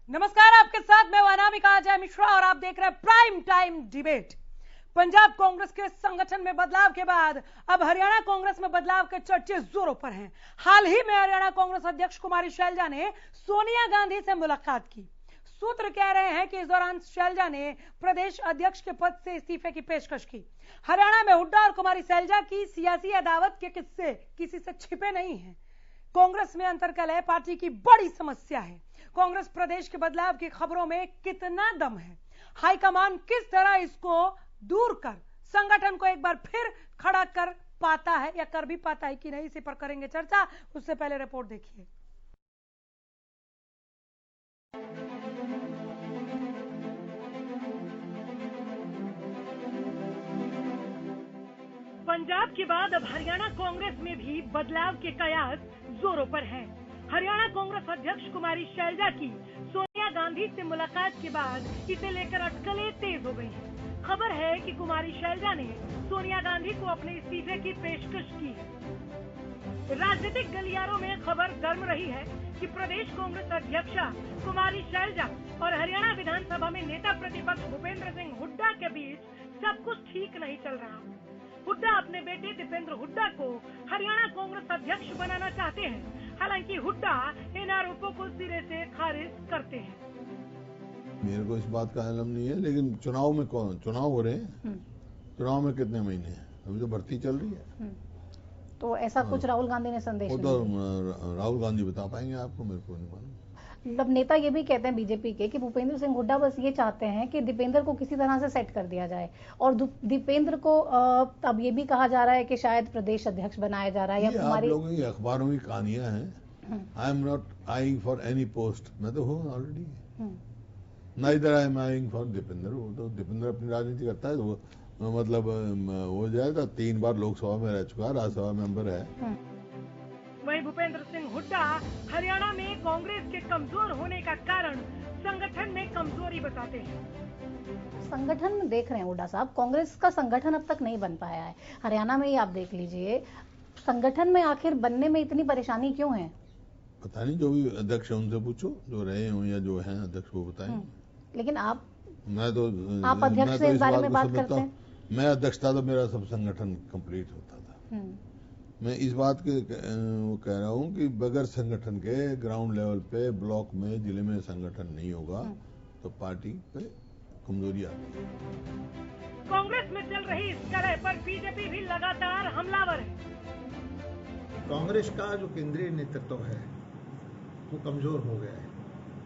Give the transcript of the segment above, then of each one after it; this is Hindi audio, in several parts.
नमस्कार, आपके साथ मैं अनामिका अजय मिश्रा और आप देख रहे हैं prime time debate. Punjab Congress के संगठन में बदलाव के बाद अब हरियाणा कांग्रेस में बदलाव के चर्चे जोरों पर हैं। हाल ही में हरियाणा कांग्रेस अध्यक्ष कुमारी शैलजा ने सोनिया गांधी से मुलाकात की। सूत्र कह रहे हैं कि इस दौरान शैलजा ने प्रदेश अध्यक्ष के पद से इस्तीफे की पेशकश की। हरियाणा में हुड्डा और कुमारी शैलजा की सियासी अदावत के किस्से किसी से छिपे नहीं हैं। कांग्रेस में अंतर्कलह पार्टी की बड़ी समस्या है। कांग्रेस प्रदेश के बदलाव की खबरों में कितना दम है, हाईकमान किस तरह इसको दूर कर संगठन को एक बार फिर खड़ा कर पाता है या कर भी पाता है कि नहीं, इसी पर करेंगे चर्चा। उससे पहले रिपोर्ट देखिए। पंजाब के बाद अब हरियाणा कांग्रेस में भी बदलाव के कयास जोरों पर हैं। हरियाणा कांग्रेस अध्यक्ष कुमारी शैलजा की सोनिया गांधी से मुलाकात के बाद इसे लेकर अटकलें तेज हो गई हैं। खबर है कि कुमारी शैलजा ने सोनिया गांधी को अपने इस्तीफे की पेशकश की है। राजनीतिक गलियारों में खबर गर्म रही है कि प्रदेश कांग्रेस अध्यक्षा कुमारी शैलजा और हरियाणा विधानसभा में नेता प्रतिपक्ष भूपेंद्र सिंह हुड्डा के बीच सब कुछ ठीक नहीं चल रहा। हुड्डा अपने बेटे दीपेंद्र हुड्डा को हरियाणा कांग्रेस अध्यक्ष बनाना चाहते हैं। हालांकि हुड्डा इन आरोपों को सिरे से खारिज करते हैं। मेरे को इस बात का इल्म नहीं है, लेकिन चुनाव में कौन चुनाव हो रहे हैं? चुनाव में कितने महीने हैं? अभी तो भर्ती चल रही है। तो ऐसा कुछ राहुल गांधी ने संदेश वो तो राहुल गांधी बता पाएंगे आपको, मेरे को नहीं मालूम। मतलब नेता ये भी कहते हैं बीजेपी के कि भूपेंद्र सिंह हुड्डा बस ये चाहते हैं कि दीपेंद्र को किसी तरह से सेट कर दिया जाए और दीपेंद्र को अब ये भी कहा जा रहा है कि शायद प्रदेश अध्यक्ष बनाया जा रहा है। या हमारे लोगों की अखबारों की कहानियां हैं। I am not eyeing for any post, मैं तो हूँ already. Neither I am eyeing for Dipendra. वो तो दीपेंद्र अपनी राजनीति करता है, तो वो मतलब हो जाएगा। 3 बार लोकसभा में रह चुका, राज्यसभा मेंबर है। वहीं भूपेंद्र सिंह हुड्डा हरियाणा में कांग्रेस के कमजोर होने का कारण संगठन में कमजोरी बताते हैं। संगठन में देख रहे हैं हुड्डा साहब, कांग्रेस का संगठन अब तक नहीं बन पाया है। हरियाणा में ही आप देख लीजिए, संगठन में आखिर बनने में इतनी परेशानी क्यों है? पता नहीं, जो भी अध्यक्ष है उनसे पूछो, जो रहे हों या जो हैं अध्यक्ष वो बताएं। लेकिन आप अध्यक्ष से इस बारे में बात करते हैं। मैं अध्यक्ष था तो मेरा सब संगठन कंप्लीट होता था। मैं इस बात के कह रहा हूँ कि बगैर संगठन के ग्राउंड लेवल पे, ब्लॉक में, जिले में संगठन नहीं होगा तो पार्टी पे कमजोरी आती है। कांग्रेस में चल रही इस कलह पर बीजेपी भी लगातार हमलावर है। कांग्रेस का जो केंद्रीय नेतृत्व है वो कमजोर हो गया है।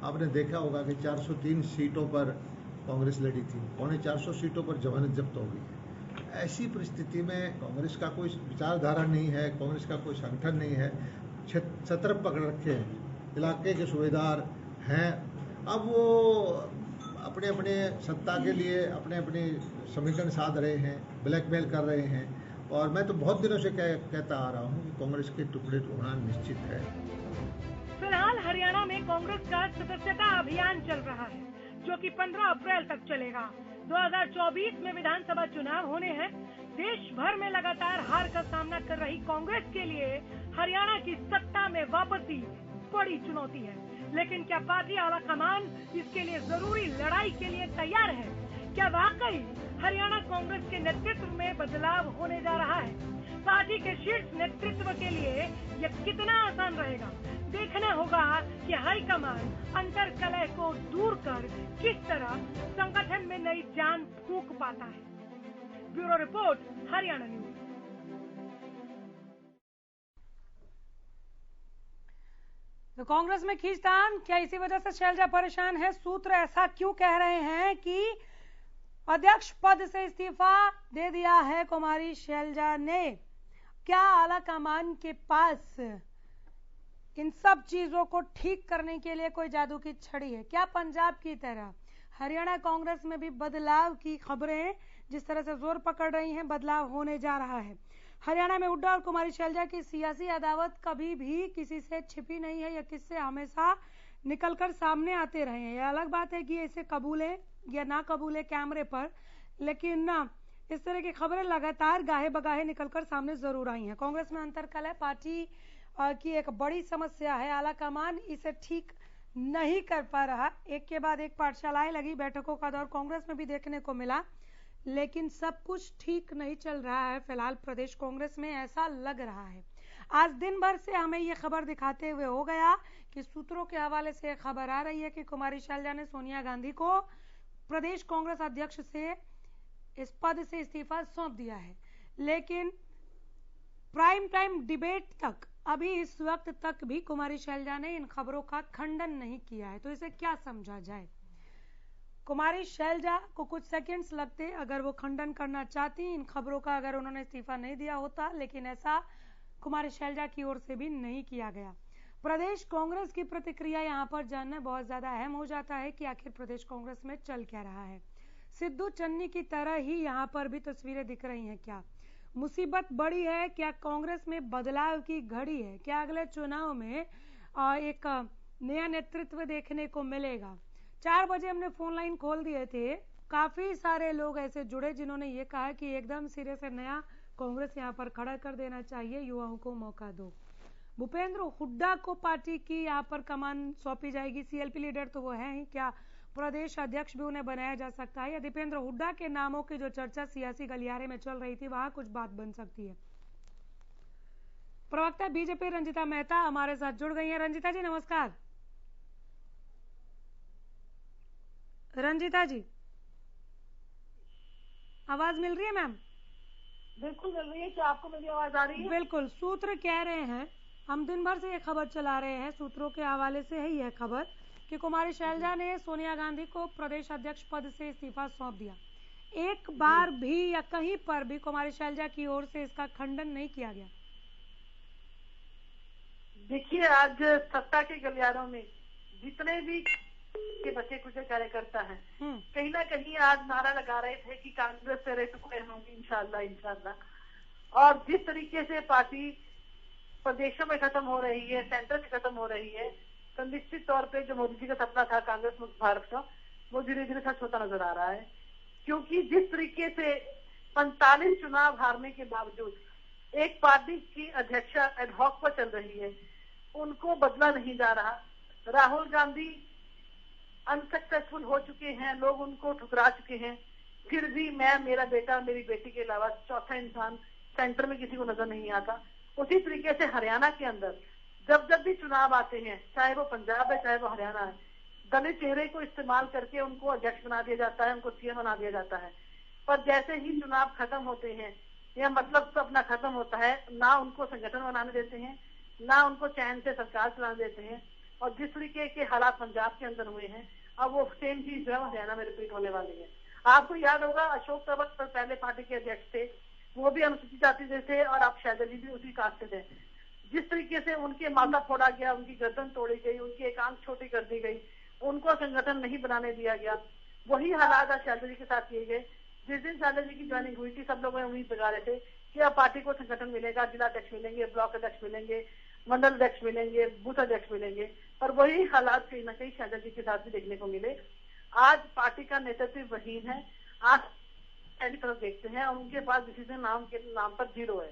आपने देखा होगा कि 403 सीटों पर कांग्रेस लड़ी थी, 450 सीटों पर जमानत जब्त हो गई। ऐसी परिस्थिति में कांग्रेस का कोई विचारधारा नहीं है, कांग्रेस का कोई संगठन नहीं है। छत्र पकड़ रखे हैं, इलाके के सूबेदार हैं। अब वो अपने अपने सत्ता के लिए अपने अपने समीकरण साध रहे हैं, ब्लैकमेल कर रहे हैं। और मैं तो बहुत दिनों से कहता आ रहा हूँ कि कांग्रेस के टुकड़े होना निश्चित है। फिलहाल हरियाणा में कांग्रेस का सदस्यता अभियान चल रहा है, जो कि 15 अप्रैल तक चलेगा। 2024 में विधानसभा चुनाव होने हैं। देश भर में लगातार हार का सामना कर रही कांग्रेस के लिए हरियाणा की सत्ता में वापसी बड़ी चुनौती है। लेकिन क्या पार्टी आलाकमान इसके लिए जरूरी लड़ाई के लिए तैयार है? क्या वाकई हरियाणा कांग्रेस के नेतृत्व में बदलाव होने जा रहा है? पार्टी के शीर्ष नेतृत्व के लिए यह कितना आसान रहेगा? देखना होगा कि हाईकमान अंतर्कलह को दूर कर किस तरह संगठन में नई जान फूंक पाता है। Bureau report, Haryana news. तो कांग्रेस में खींचतान, क्या इसी वजह से शैलजा परेशान है? सूत्र ऐसा क्यों कह रहे हैं कि अध्यक्ष पद से इस्तीफा दे दिया है कुमारी शैलजा ने? क्या आलाकमान के पास इन सब चीजों को ठीक करने के लिए कोई जादू की छड़ी है? क्या पंजाब की तरह हरियाणा कांग्रेस में भी बदलाव की खबरें जिस तरह से जोर पकड़ रही हैं, बदलाव होने जा रहा है? हरियाणा में हुड्डा और कुमारी शैलजा की सियासी अदावत कभी भी किसी से छिपी नहीं है, या किससे हमेशा निकलकर सामने आते रहे हैं। यह अलग बात है कि इसे कबूले या ना कबूले कैमरे पर, लेकिन ना इस तरह की खबरें लगातार गाहे बगाहे निकलकर सामने जरूर आई हैं। कांग्रेस में अंतर्कलह पार्टी की एक बड़ी समस्या है। आलाकमान इसे ठीक नहीं कर पा रहा। एक के बाद एक पाठशालाएं लगी, बैठकों का दौर कांग्रेस में भी देखने को मिला, लेकिन सब कुछ ठीक नहीं चल रहा है फिलहाल प्रदेश कांग्रेस में, ऐसा लग रहा है। आज दिन भर से हमें ये खबर दिखाते हुए हो गया कि सूत्रों के हवाले से खबर आ रही है कि कुमारी शैलजा ने सोनिया गांधी को प्रदेश कांग्रेस अध्यक्ष से इस पद से इस्तीफा सौंप दिया है, लेकिन प्राइम टाइम डिबेट तक अभी इस वक्त तक भी कुमारी शैलजा ने इन खबरों का खंडन नहीं किया है। तो इसे क्या समझा जाए? कुमारी शैलजा को कुछ सेकंड्स लगते अगर वो खंडन करना चाहती इन खबरों का, अगर उन्होंने इस्तीफा नहीं दिया होता, लेकिन ऐसा कुमारी शैलजा की ओर से भी नहीं किया गया। प्रदेश कांग्रेस की प्रतिक्रिया यहाँ पर जानना बहुत ज्यादा अहम हो जाता है कि आखिर प्रदेश कांग्रेस में चल क्या रहा है। सिद्धू चन्नी की तरह ही यहाँ पर भी तस्वीरें दिख रही हैं। क्या मुसीबत बड़ी है? क्या कांग्रेस में बदलाव की घड़ी है? क्या अगले चुनाव में एक नया नेतृत्व देखने को मिलेगा? 4 बजे हमने फोन लाइन खोल दिए थे, काफी सारे लोग ऐसे जुड़े जिन्होंने ये कहा कि एकदम सिरे से नया कांग्रेस यहाँ पर खड़ा कर देना चाहिए, युवाओं को मौका दो। भूपेंद्र हुड्डा को पार्टी की यहाँ पर कमान सौंपी जाएगी, सीएलपी लीडर तो वो है ही, क्या प्रदेश अध्यक्ष भी उन्हें बनाया जा सकता है? या दीपेंद्र हुड्डा के नामों की जो चर्चा सियासी गलियारे में चल रही थी वहां कुछ बात बन सकती है? प्रवक्ता बीजेपी रंजिता मेहता हमारे साथ जुड़ गई हैं। रंजिता जी नमस्कार। रंजिता जी आवाज मिल रही है मैम? बिल्कुल मिल रही है। क्या आपको मेरी आवाज आ रही है? बिल्कुल। सूत्र कह रहे हैं, हम दिन भर से ये खबर चला रहे हैं, सूत्रों के हवाले से है यह खबर कि कुमारी शैलजा ने सोनिया गांधी को प्रदेश अध्यक्ष पद से इस्तीफा सौंप दिया। एक बार भी या कहीं पर भी कुमारी शैलजा की ओर से इसका खंडन नहीं किया गया। देखिए, आज सत्ता के गलियारों में जितने भी के बचे कुछ कार्यकर्ता हैं, कहीं ना कहीं आज नारा लगा रहे थे कि कांग्रेस से रेत को होंगी इंशाल्लाह इंशाल्लाह। और जिस तरीके से पार्टी प्रदेशों में खत्म हो रही है, सेंटर में खत्म हो रही है, तो निश्चित तौर पे जो मोदी जी का सपना था कांग्रेस मुक्त भारत का, वो धीरे धीरे सच होता नजर आ रहा है। क्योंकि जिस तरीके से 45 चुनाव हारने के बावजूद एक पार्टी की अध्यक्षा एडहॉक पर चल रही है, उनको बदला नहीं जा रहा। राहुल गांधी अनसक्सेसफुल हो चुके हैं, लोग उनको ठुकरा चुके हैं, फिर भी मैं, मेरा बेटा, मेरी बेटी के अलावा चौथा इंसान सेंटर में किसी को नजर नहीं आता। उसी तरीके से हरियाणा के अंदर जब जब भी चुनाव आते हैं, चाहे वो पंजाब है चाहे वो हरियाणा है, दलित चेहरे को इस्तेमाल करके उनको अध्यक्ष बना दिया जाता है, उनको सीएम बना दिया जाता है। पर जैसे ही चुनाव खत्म होते हैं या मतलब सब अपना खत्म होता है, ना उनको संगठन बनाने देते हैं, ना उनको चैन से सरकार चलाने देते हैं। और जिस तरीके के हालात पंजाब के अंदर हुए हैं, अब वो सेम चीज जो है हरियाणा में रिपीट होने वाली है। आपको याद होगा अशोक तंवर पहले पार्टी के अध्यक्ष थे, वो भी अनुसूचित जाति से थे, और अब शैलजा जी भी उसी कास्ट से थे। जिस तरीके से उनके माथा फोड़ा गया, उनकी गर्दन तोड़ी गई, उनकी एक आंख छोटी कर दी गई, उनको संगठन नहीं बनाने दिया गया, वही हालात आज शैलजा जी के साथ किए गए। जिस दिन शैलजा जी की ज्वाइनिंग हुई थी, सब लोग उम्मीद लगा रहे थे कि अब पार्टी को संगठन मिलेगा, जिला अध्यक्ष मिलेंगे, ब्लॉक अध्यक्ष मिलेंगे, मंडल अध्यक्ष मिलेंगे, बूथ अध्यक्ष मिलेंगे, पर वही हालात कहीं ना कहीं शैलजा जी के साथ भी देखने को मिले। आज पार्टी का नेतृत्व वहीन है। आज पहली तरफ देखते हैं और उनके पास डिसीजन नाम के नाम पर 0 है।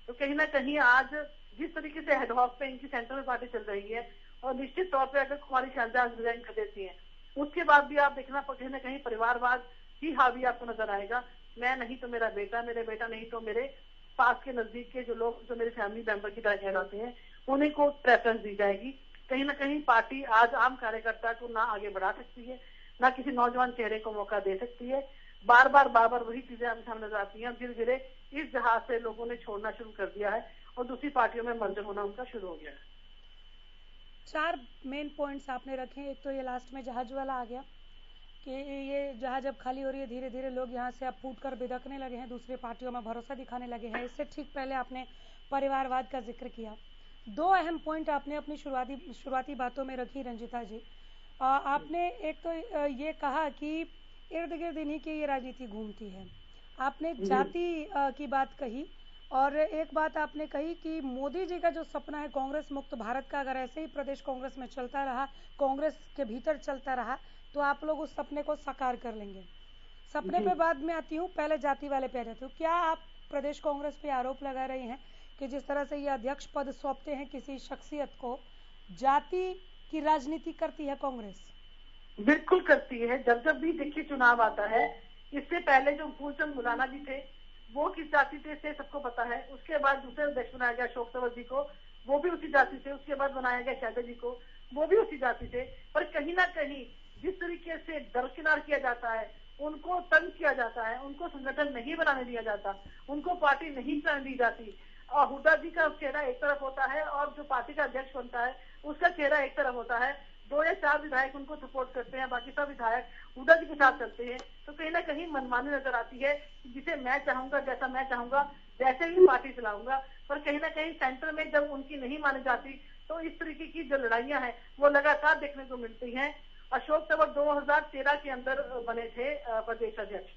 तो कहीं ना कहीं आज जिस तरीके से हेडहॉक पे इनकी सेंटर में पार्टी चल रही है, और निश्चित तौर पे अगर कुमारी शैलजा रिजाइन कर देती है, उसके बाद भी आप देखना कहीं ना कहीं परिवारवाद ही हावी आपको नजर आएगा। मैं नहीं तो मेरा बेटा, मेरे बेटा नहीं तो मेरे पास के नजदीक के जो लोग जो मेरे फैमिली मेंबर की तरह कहलाते हैं, उन्हीं को प्रेफरेंस दी जाएगी। कहीं ना कहीं पार्टी आज आम कार्यकर्ता को ना आगे बढ़ा सकती है, ना किसी नौजवान चेहरे को मौका दे सकती है। बार बार वही चीजें हमें सामने नजर आती हैं। धीरे धीरे इस जहाज से लोगों ने छोड़ना शुरू कर दिया है और दूसरी पार्टियों में मर्ज होना उनका शुरू हो गया है। 4 मेन पॉइंट्स आपने रखे। एक तो ये लास्ट में जहाज वाला आ गया कि ये जहाज अब खाली हो रही है, धीरे धीरे लोग यहाँ से अब फूट कर बिदकने लगे हैं, दूसरी पार्टियों में भरोसा दिखाने लगे हैं। इससे ठीक पहले आपने परिवारवाद का जिक्र किया। 2 अहम पॉइंट आपने अपनी शुरुआती बातों में रखी रंजिता जी। आपने एक तो ये कहा कि इर्द गिर्द इन्हीं की ये राजनीति घूमती है। आपने जाति की बात कही, और एक बात आपने कही कि मोदी जी का जो सपना है कांग्रेस मुक्त भारत का, अगर ऐसे ही प्रदेश कांग्रेस में चलता रहा, कांग्रेस के भीतर चलता रहा, तो आप लोग उस सपने को साकार कर लेंगे। सपने पे बाद में आती हूँ, पहले जाति वाले पे आ जाती हूँ। क्या आप प्रदेश कांग्रेस पे आरोप लगा रही हैं कि जिस तरह से ये अध्यक्ष पद सौंपते हैं किसी शख्सियत को, जाति की राजनीति करती है कांग्रेस? बिल्कुल करती है। जब जब भी देखिए चुनाव आता है, इससे पहले जो फूलचंद मुलाना जी थे वो किस जाति से सबको पता है। उसके बाद दूसरे अध्यक्ष बनाया गया अशोक तंवर जी को, वो भी उसी जाति से। उसके बाद बनाया गया शैलजा जी को, वो भी उसी जाति से। पर कहीं ना कहीं जिस तरीके से दरकिनार किया जाता है, उनको तंग किया जाता है, उनको संगठन नहीं बनाने दिया जाता, उनको पार्टी नहीं करने दी जाती। और हुड्डा जी का चेहरा एक तरफ होता है और जो पार्टी का अध्यक्ष बनता है उसका चेहरा एक तरफ होता है। 2 या 4 विधायक उनको सपोर्ट करते हैं, बाकी सब विधायक हुड्डा जी के साथ चलते हैं। तो कहीं ना कहीं मनमानी नजर आती है, जिसे मैं चाहूंगा, जैसा मैं चाहूंगा वैसे ही पार्टी चलाऊंगा। पर कहीं ना कहीं सेंटर में जब उनकी नहीं मानी जाती तो इस तरीके की जो लड़ाइयां हैं वो लगातार देखने को मिलती हैं। अशोक तंवर 2013 के अंदर बने थे प्रदेश अध्यक्ष,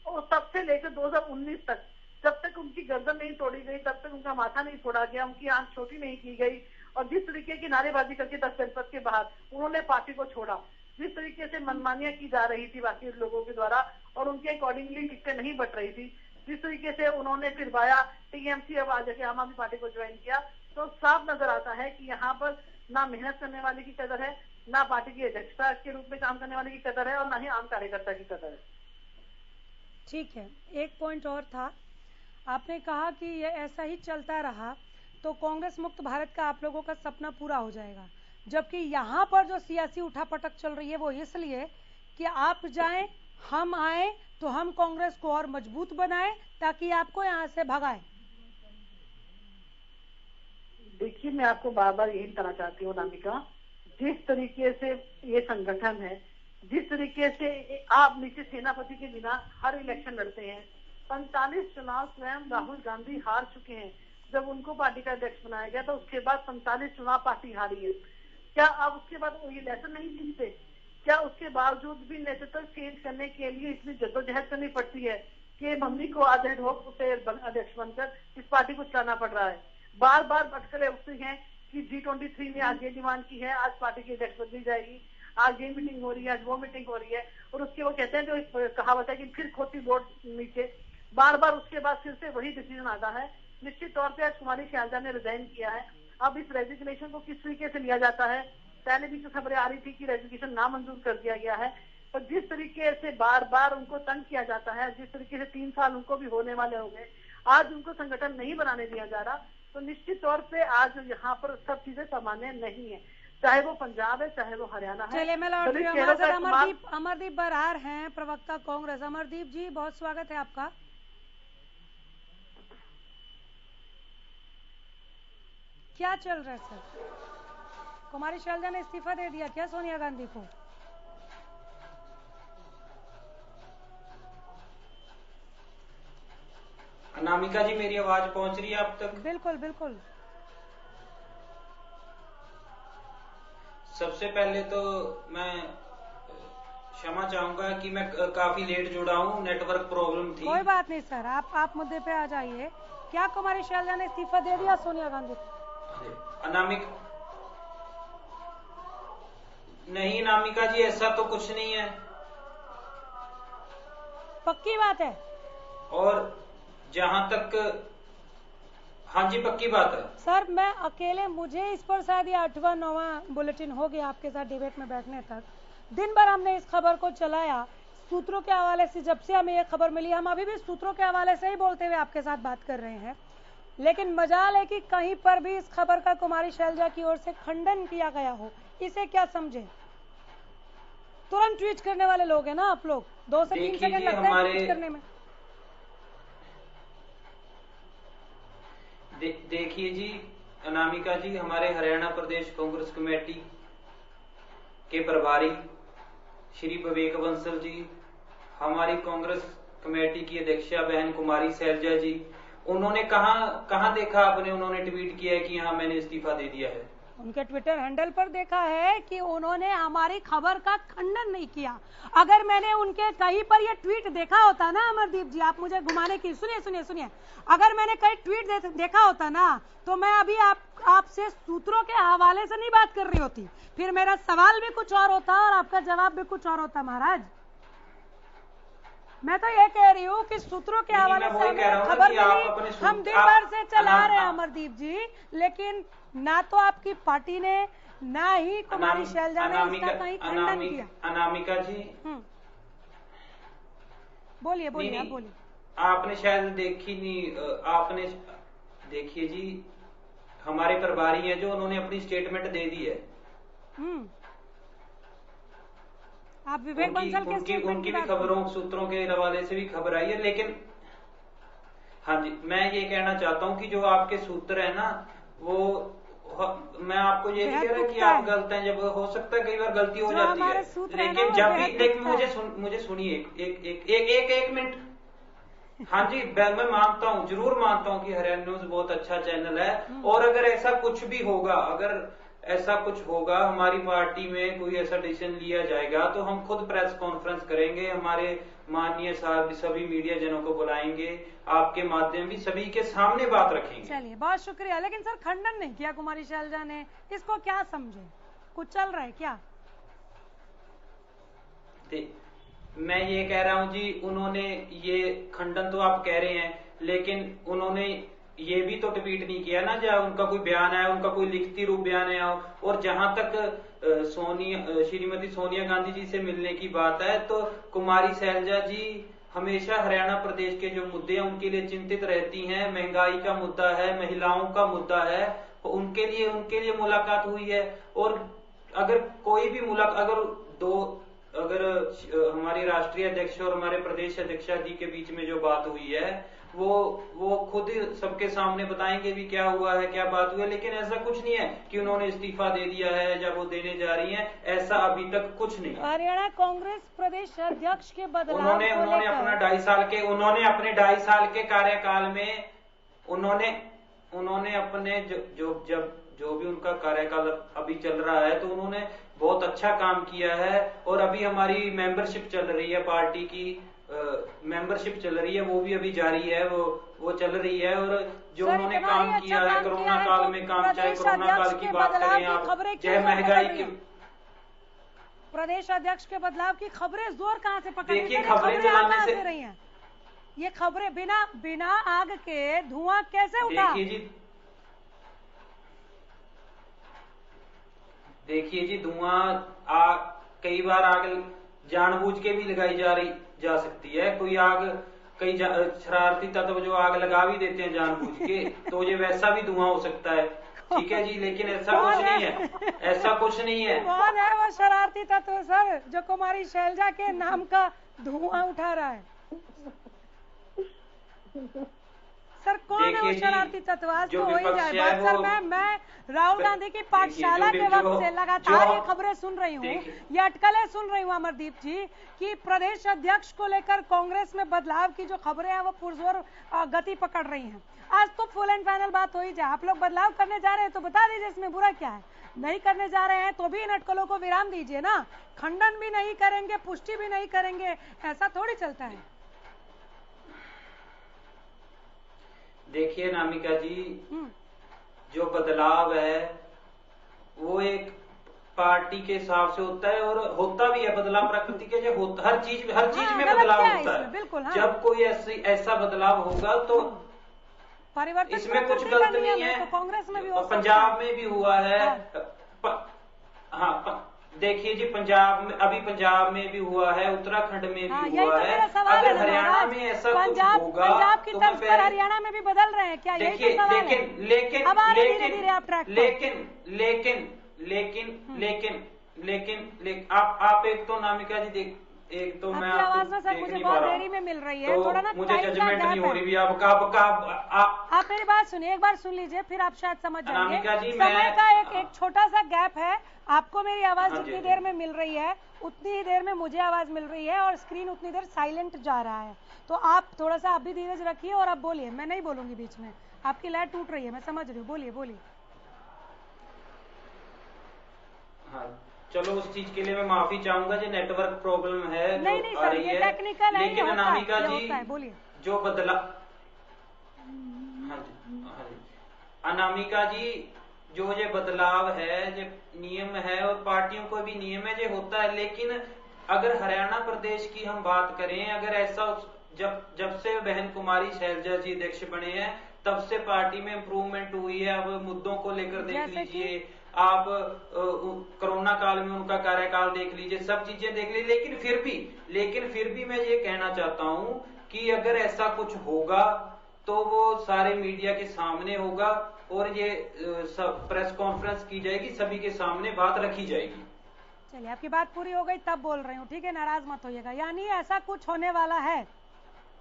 और तब से लेकर 2019 तक जब तक उनकी गर्दन नहीं तोड़ी गई, तब तक उनका माथा नहीं फोड़ा गया, उनकी आंख छोटी नहीं की गई, और जिस तरीके की नारेबाजी करके 10 जनपद के बाहर उन्होंने पार्टी को छोड़ा, जिस तरीके से मनमानियां की जा रही थी बाकी लोगों के द्वारा और उनके अकॉर्डिंगली टिकटें नहीं बट रही थी, जिस तरीके से उन्होंने फिर वाया टीएमसी अब आ जाके आम आदमी पार्टी को ज्वाइन किया, तो साफ नजर आता है कि यहाँ पर ना मेहनत करने वाले की कदर है, ना पार्टी की अध्यक्षता के रूप में काम करने वाले की कदर है, और ना ही आम कार्यकर्ता की कदर है। ठीक है, एक पॉइंट और था, आपने कहा कि ये ऐसा ही चलता रहा तो कांग्रेस मुक्त भारत का आप लोगों का सपना पूरा हो जाएगा, जबकि यहाँ पर जो सियासी उठापटक चल रही है वो इसलिए कि आप जाएं, हम आए तो हम कांग्रेस को और मजबूत बनाएं ताकि आपको यहाँ से भगाएं। देखिए, मैं आपको बार बार यही कहना चाहती हूँ नामिका, जिस तरीके से ये संगठन है, जिस तरीके से आप नीचे सेनापति के बिना हर इलेक्शन लड़ते हैं, 45 चुनाव स्वयं राहुल गांधी हार चुके हैं। जब उनको पार्टी का अध्यक्ष बनाया गया तो उसके बाद 45 चुनाव पार्टी हारी है। क्या आप उसके बाद ये लेसन नहीं सीखते? क्या उसके बावजूद भी नेतृत्व चेंज करने के लिए इतनी जद्दोजहद करनी पड़ती है कि मम्मी को आज हेड होप से अध्यक्ष बनकर इस पार्टी को चलाना पड़ रहा है? बार बार भटकले उठती हैं कि G23 ने आज ये डिमांड की है, आज पार्टी की अध्यक्ष बदली जाएगी, आज ये मीटिंग हो रही है, आज वो मीटिंग हो रही है, और उसके वो कहते हैं जो कहावत है कि फिर खोती बोर्ड नीचे, बार बार उसके बाद फिर से वही डिसीजन आता है। निश्चित तौर पे आज कुमारी शैलजा ने रिजाइन किया है। अब इस रेजिग्नेशन को किस तरीके से लिया जाता है? पहले भी जो खबरें आ रही थी कि रेजिग्नेशन नामंजूर कर दिया गया है, पर जिस तरीके से बार बार उनको तंग किया जाता है, जिस तरीके से 3 साल उनको भी होने वाले हो गए, आज उनको संगठन नहीं बनाने दिया जा रहा, तो निश्चित तौर पे आज यहाँ पर सब चीजें सामान्य नहीं है, चाहे वो पंजाब है चाहे वो हरियाणा है। चलिए, मैं लौट रही हूं। हमारे साथ अमरदीप बरार हैं, प्रवक्ता कांग्रेस। अमरदीप जी, बहुत स्वागत है आपका। क्या चल रहा है सर? कुमारी शैलजा ने इस्तीफा दे दिया क्या सोनिया गांधी को? अनामिका जी, मेरी आवाज पहुंच रही है आप तक? बिल्कुल बिल्कुल। सबसे पहले तो मैं क्षमा चाहूंगा कि मैं काफी लेट जुड़ा हूं, नेटवर्क प्रॉब्लम थी। कोई बात नहीं सर, आप मुद्दे पे आ जाइए। क्या कुमारी शैलजा ने इस्तीफा दे दिया सोनिया गांधी को? नहीं अनामिका जी, ऐसा तो कुछ नहीं है। पक्की बात है? और जहां तक, हाँ जी पक्की बात है सर। मैं अकेले, मुझे इस पर शायद ये 8वां 9वां बुलेटिन हो गया आपके साथ डिबेट में बैठने तक। दिन भर हमने इस खबर को चलाया सूत्रों के हवाले से। जब से हमें ये खबर मिली, हम अभी भी सूत्रों के हवाले से ही बोलते हुए आपके साथ बात कर रहे हैं, लेकिन मजाल है कि कहीं पर भी इस खबर का कुमारी शैलजा की ओर से खंडन किया गया हो। इसे क्या समझे? तुरंत ट्वीट करने वाले लोग हैं ना आप लोग, 2 से 3 सेकंड लगता है ट्वीट करने में। देखिए जी अनामिका जी, हमारे हरियाणा प्रदेश कांग्रेस कमेटी के प्रभारी श्री विवेक बंसल जी, हमारी कांग्रेस कमेटी की अध्यक्षा बहन कुमारी शैलजा जी, उन्होंने कहाँ देखा आपने उन्होंने ट्वीट किया है कि हाँ मैंने इस्तीफा दे दिया है? उनके ट्विटर हैंडल पर देखा है कि उन्होंने हमारी खबर का खंडन नहीं किया। अगर मैंने उनके कहीं पर ये ट्वीट देखा होता ना, अमरदीप जी आप मुझे घुमाने की, सुनिए, अगर मैंने कहीं ट्वीट देखा होता ना, तो मैं अभी आपसे सूत्रों के हवाले से नहीं बात कर रही होती, फिर मेरा सवाल भी कुछ और होता और आपका जवाब भी कुछ और होता। महाराज मैं तो ये कह रही हूँ कि सूत्रों के हवाले से हमें खबर मिली, हम दिन भर से चला रहे हैं अमरदीप जी, लेकिन ना तो आपकी पार्टी ने ना ही कुमारी शैलजा ने इसका कहीं खंडन किया। अनामिका जी बोलिए बोलिए, आप बोलिए। आपने शायद देखी नहीं, आपने देखिए जी, हमारे प्रभारी हैं जो उन्होंने अपनी स्टेटमेंट दे दी है। आप विवेक बंसल के स्टेटमेंट उनकी भी खबरों सूत्रों के हवाले से भी खबर आई है, लेकिन हाँ जी, मैं ये कहना चाहता हूँ कि जो आपके सूत्र है ना, वो मैं आपको ये नहीं कह रहा कि आप गलत हैं, जब हो सकता है कई बार गलती हो जाती है, लेकिन जब भी, लेकिन मुझे सुनिए एक मिनट। हाँ जी, मैं मानता हूँ, जरूर मानता हूँ कि हरियाणा न्यूज बहुत अच्छा चैनल है, और अगर ऐसा कुछ भी होगा, अगर ऐसा कुछ होगा, हमारी पार्टी में कोई ऐसा डिसीजन लिया जाएगा, तो हम खुद प्रेस कॉन्फ्रेंस करेंगे, हमारे माननीय साहब सभी मीडिया जनों को बुलाएंगे, आपके माध्यम भी सभी के सामने बात रखेंगे। चलिए, बहुत शुक्रिया। लेकिन सर, खंडन नहीं किया कुमारी शैलजा ने, इसको क्या समझे, कुछ चल रहा है क्या? मैं ये कह रहा हूँ जी, उन्होंने ये खंडन तो आप कह रहे हैं, लेकिन उन्होंने ये भी तो ट्वीट नहीं किया ना, जब उनका कोई बयान आया, उनका कोई लिखती रूप बयान आया। और जहां तक श्रीमती सोनिया गांधी जी से मिलने की बात है, तो कुमारी शैलजा जी हमेशा हरियाणा प्रदेश के जो मुद्दे हैं उनके लिए चिंतित रहती हैं। महंगाई का मुद्दा है, महिलाओं का मुद्दा है, उनके लिए मुलाकात हुई है। और अगर कोई भी अगर हमारी राष्ट्रीय अध्यक्ष और हमारे प्रदेश अध्यक्षा जी के बीच में जो बात हुई है, वो खुद सबके सामने बताएंगे भी क्या हुआ है, क्या बात हुई है। लेकिन ऐसा कुछ नहीं है कि उन्होंने इस्तीफा दे दिया है जब वो देने जा रही हैं, ऐसा अभी तक कुछ नहीं। हरियाणा कांग्रेस प्रदेश अध्यक्ष के बदलाव उन्होंने अपना 2.5 साल के कार्यकाल में उन्होंने अपने जो भी उनका कार्यकाल अभी चल रहा है, तो उन्होंने बहुत अच्छा काम किया है। और अभी हमारी मेंबरशिप चल रही है, पार्टी की मेंबरशिप चल रही है, वो भी अभी जारी है, वो चल रही है। और जो उन्होंने काम किया है कोरोना काल में, काम चाहे कोरोना काल की बात करें आप, चाहे महंगाई की, प्रदेश अध्यक्ष के बदलाव की खबरें जोर कहाँ से पकड़ देखिए, खबरें चलाने से रही हैं। ये खबरें बिना आग के धुआं कैसे उठा? देखिए जी, धुआं कई बार आग जानबूझ के भी लगाई जा सकती है। कोई आग, कई शरारती तत्व जो आग लगा भी देते हैं जानबूझ के, तो ये वैसा भी धुआं हो सकता है। ठीक है जी, लेकिन ऐसा कुछ नहीं है, ऐसा कुछ नहीं है। कौन है वो शरारती तत्व सर, जो कुमारी शैलजा के नाम का धुआं उठा रहा है? सर, कौन है वो शरारती तत्व? आज तो हो ही जाए बात। सर, मैं राहुल गांधी की पाठशाला के वक्त से लगातार ये खबरें सुन रही हूँ, ये अटकलें सुन रही हूँ अमरदीप जी, कि प्रदेश अध्यक्ष को लेकर कांग्रेस में बदलाव की जो खबरें हैं वो पुरजोर गति पकड़ रही हैं। आज तो फुल एंड फाइनल बात हो ही जाए। आप लोग बदलाव करने जा रहे हैं तो बता दीजिए, इसमें बुरा क्या है। नहीं करने जा रहे हैं तो भी इन अटकलों को विराम दीजिए ना। खंडन भी नहीं करेंगे, पुष्टि भी नहीं करेंगे, ऐसा थोड़ी चलता है। देखिए अनामिका जी, जो बदलाव है वो एक पार्टी के हिसाब से होता है, और होता भी है बदलाव प्रकृति के, जो हर चीज में बदलाव होता है। बिल्कुल, जब कोई ऐसा बदलाव होगा तो परिवर्तन, इसमें कुछ गलत नहीं है। तो कांग्रेस में भी हो, पंजाब में भी हुआ है। हाँ, देखिए जी, पंजाब में भी हुआ है, उत्तराखंड में भी हुआ है। अगर हरियाणा में ऐसा कुछ होगा, पंजाब की तर्ज पर हरियाणा में भी बदल रहे हैं क्या? देखिए, लेकिन आप एक तो अनामिका जी, एक तो मैं आवाज में सर मुझे बहुत देरी में मिल रही है, थोड़ा ना मुझे जजमेंट नहीं हो रही। आप मेरी बात सुनिए, एक बार सुन लीजिए, फिर आप शायद समझ जाएंगे। समय का एक छोटा सा गैप है। आपको मेरी आवाज जितनी देर में मिल रही है उतनी ही देर में मुझे आवाज मिल रही है, और स्क्रीन उतनी देर साइलेंट जा रहा है। तो आप थोड़ा सा आप भी धीरज रखिए और आप बोलिए, मैं नहीं बोलूंगी बीच में। आपकी लय टूट रही है, मैं समझ रही हूँ, बोलिए। हाँ, चलो उस चीज के लिए मैं माफी चाहूंगा, जो नेटवर्क प्रॉब्लम है नहीं सर, ये टेक्निकल है। लेकिन अनामिका जी, बोलिए। जो बदला, हाँ जी, अनामिका जी, जो ये बदलाव है, जो नियम है, और पार्टियों को भी नियम है, जो होता है। लेकिन अगर हरियाणा प्रदेश की हम बात करें, अगर ऐसा जब से बहन कुमारी शैलजा जी अध्यक्ष बने हैं तब से पार्टी में इम्प्रूवमेंट हुई है। अब मुद्दों को लेकर देख लीजिए आप, कोरोना काल में उनका कार्यकाल देख लीजिए, सब चीजें देख लीजिए। लेकिन फिर भी मैं ये कहना चाहता हूं कि अगर ऐसा कुछ होगा तो वो सारे मीडिया के सामने होगा और ये सब प्रेस कॉन्फ्रेंस की जाएगी, सभी के सामने बात रखी जाएगी। चलिए, आपकी बात पूरी हो गई तब बोल रही हूँ, ठीक है, नाराज मत होइएगा। यानी ऐसा कुछ होने वाला है,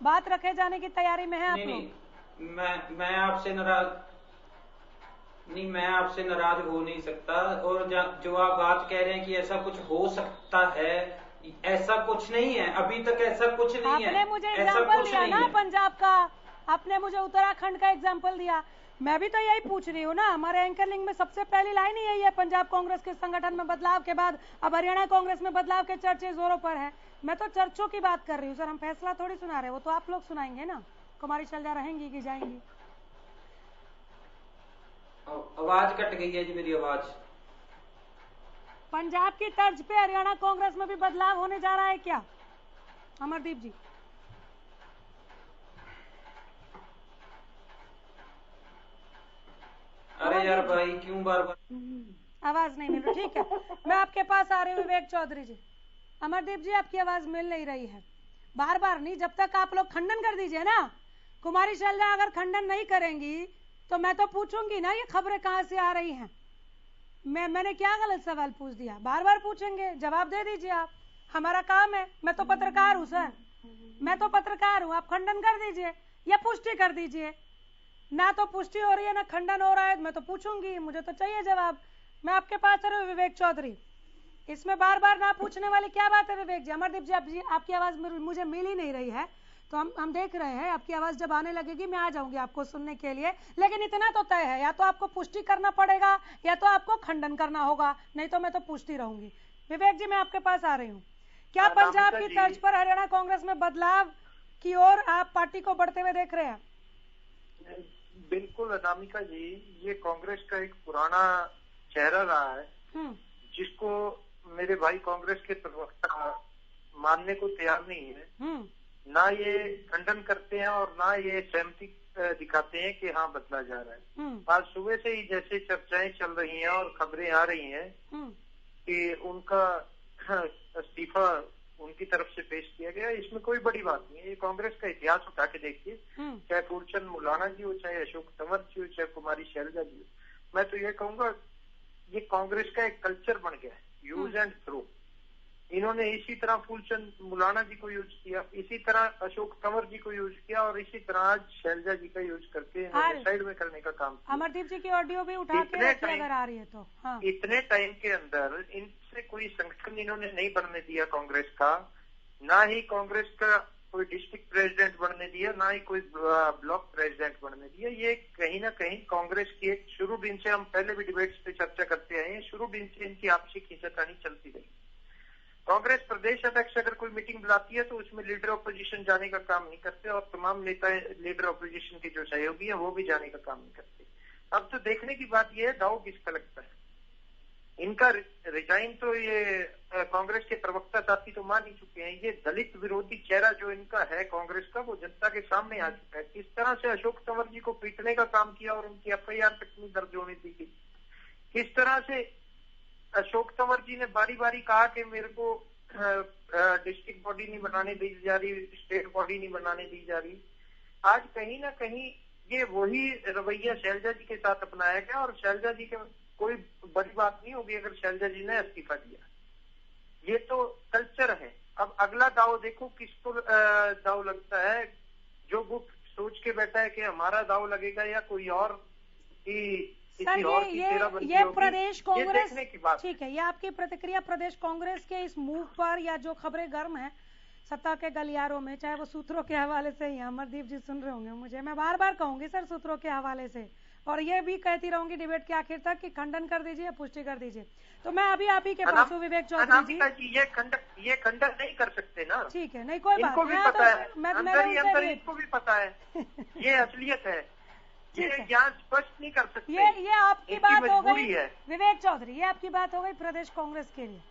बात रखे जाने की तैयारी में है आप लोग? मैं आपसे नाराज हो नहीं सकता। और जो आप बात कह रहे हैं कि ऐसा कुछ हो सकता है, ऐसा कुछ नहीं है, अभी तक ऐसा कुछ नहीं है। आपने मुझे एग्जाम्पल दिया ना पंजाब का, आपने मुझे उत्तराखंड का एग्जाम्पल दिया, मैं भी तो यही पूछ रही हूँ ना। हमारे एंकर लिंक में सबसे पहली लाइन ही यही है, पंजाब कांग्रेस के संगठन में बदलाव के बाद अब हरियाणा कांग्रेस में बदलाव के चर्चे जोरों पर है। मैं तो चर्चों की बात कर रही हूँ सर, हम फैसला थोड़ी सुना रहे, वो तो आप लोग सुनाएंगे ना। कुमारी शैलजा रहेंगी कि जाएंगी? आवाज कट गई है जी मेरी आवाज। पंजाब की तर्ज पे हरियाणा कांग्रेस में भी बदलाव होने जा रहा है क्या अमरदीप जी? अरे यार भाई क्यों बार बार आवाज नहीं मिल रही? ठीक है, मैं आपके पास आ रही हूँ विवेक चौधरी जी। अमरदीप जी, आपकी आवाज मिल नहीं रही है, बार बार नहीं, जब तक आप लोग खंडन कर दीजिए ना। कुमारी शैलजा अगर खंडन नहीं करेंगी तो मैं तो पूछूंगी ना ये खबरें कहाँ से आ रही हैं। मैंने क्या गलत सवाल पूछ दिया? बार बार पूछेंगे, जवाब दे दीजिए आप, हमारा काम है। मैं तो पत्रकार हूँ सर, मैं तो पत्रकार हूँ। आप खंडन कर दीजिए या पुष्टि कर दीजिए। ना तो पुष्टि हो रही है ना खंडन हो रहा है, मैं तो पूछूंगी, मुझे तो चाहिए जवाब। मैं आपके पास आ रही हूँ विवेक चौधरी, इसमें बार बार ना पूछने वाली क्या बात है विवेक जी? अमरदीप जी, आपकी आवाज मुझे मिल ही नहीं रही है, तो हम देख रहे हैं। आपकी आवाज जब आने लगेगी मैं आ जाऊंगी आपको सुनने के लिए, लेकिन इतना तो तय है, या तो आपको पुष्टि करना पड़ेगा या तो आपको खंडन करना होगा, नहीं तो मैं तो पूछती रहूंगी। विवेक जी, मैं आपके पास आ रही हूँ। क्या पंजाब की तर्ज पर हरियाणा कांग्रेस में बदलाव की ओर आप पार्टी को बढ़ते हुए देख रहे हैं? बिल्कुल अनामिका जी, ये कांग्रेस का एक पुराना चेहरा रहा है जिसको मेरे भाई कांग्रेस के प्रवक्ता मानने को तैयार नहीं है। ना ये खंडन करते हैं और ना ये सहमति दिखाते हैं कि हाँ बदला जा रहा है। आज सुबह से ही जैसे चर्चाएं चल रही हैं और खबरें आ रही हैं कि उनका इस्तीफा उनकी तरफ से पेश किया गया, इसमें कोई बड़ी बात नहीं है। ये कांग्रेस का इतिहास उठा के देखिए, चाहे फूलचंद मुलाना जी हो, चाहे अशोक तंवर जी हो, चाहे कुमारी शैलजा जी हो, मैं तो ये कहूंगा ये कांग्रेस का एक कल्चर बन गया है, यूज एंड थ्रो। इन्होंने इसी तरह फूलचंद मुलाना जी को यूज किया, इसी तरह अशोक तंवर जी को यूज किया और इसी तरह आज शैलजा जी का यूज करके साइड में करने का काम किया। अमरदीप जी की ऑडियो भी उठा के रखिए अगर आ रही है तो। हाँ। इतने टाइम के अंदर इनसे कोई संगठन इन्होंने नहीं बनने दिया कांग्रेस का, ना ही कांग्रेस का कोई डिस्ट्रिक्ट प्रेसिडेंट बनने दिया, ना ही कोई ब्लॉक प्रेसिडेंट बनने दिया। ये कहीं ना कहीं कांग्रेस की एक शुरू दिन से, हम पहले भी डिबेट्स पे चर्चा करते आए हैं, शुरू दिन से इनकी आपसी खींचातानी चलती रही। कांग्रेस प्रदेश अध्यक्ष अगर कोई मीटिंग बुलाती है तो उसमें लीडर ऑपोजिशन जाने का काम नहीं करते और तमाम नेता लीडर ऑपोजिशन के जो सहयोगी हैं वो भी जाने का काम नहीं करते। अब तो देखने की बात यह है दाव किसका लगता है। इनका रिजाइन तो ये कांग्रेस के प्रवक्ता साथी तो मान ही चुके हैं। ये दलित विरोधी चेहरा जो इनका है कांग्रेस का, वो जनता के सामने आ चुका है। किस तरह से अशोक तंवर जी को पीटने का काम किया और उनकी FIR तक नहीं दर्ज होने दी गई। किस तरह से अशोक तंवर जी ने बारी बारी कहा कि मेरे को डिस्ट्रिक्ट बॉडी नहीं बनाने दी जा रही, स्टेट बॉडी नहीं बनाने दी जा रही। आज कहीं ना कहीं ये वही रवैया शैलजा जी के साथ अपनाया गया और शैलजा जी के कोई बड़ी बात नहीं होगी अगर शैलजा जी ने इस्तीफा दिया। ये तो कल्चर है। अब अगला दाव देखो किसको दाव लगता है। जो गुप्त सोच के बैठा है कि हमारा दाव लगेगा या कोई और की सर, ये प्रदेश कांग्रेस, ठीक है, ये आपकी प्रतिक्रिया प्रदेश कांग्रेस के इस मूव पर या जो खबरें गर्म है सत्ता के गलियारों में, चाहे वो सूत्रों के हवाले से ही, अमरदीप जी सुन रहे होंगे मुझे, मैं बार बार कहूंगी सर सूत्रों के हवाले से, और ये भी कहती रहूंगी डिबेट के आखिर तक कि खंडन कर दीजिए, पुष्टि कर दीजिए। तो मैं अभी आप ही के पास हूँ विवेक चौधरी जी। ये खंडन नहीं कर सकते ना, ठीक है, नहीं कोई बात, इनको भी पता है, अंदर इनको भी पता है ये असलियत है, ये यहाँ स्पष्ट नहीं कर सकते। ये आपकी बात हो गई विवेक चौधरी, ये आपकी बात हो गई प्रदेश कांग्रेस के लिए।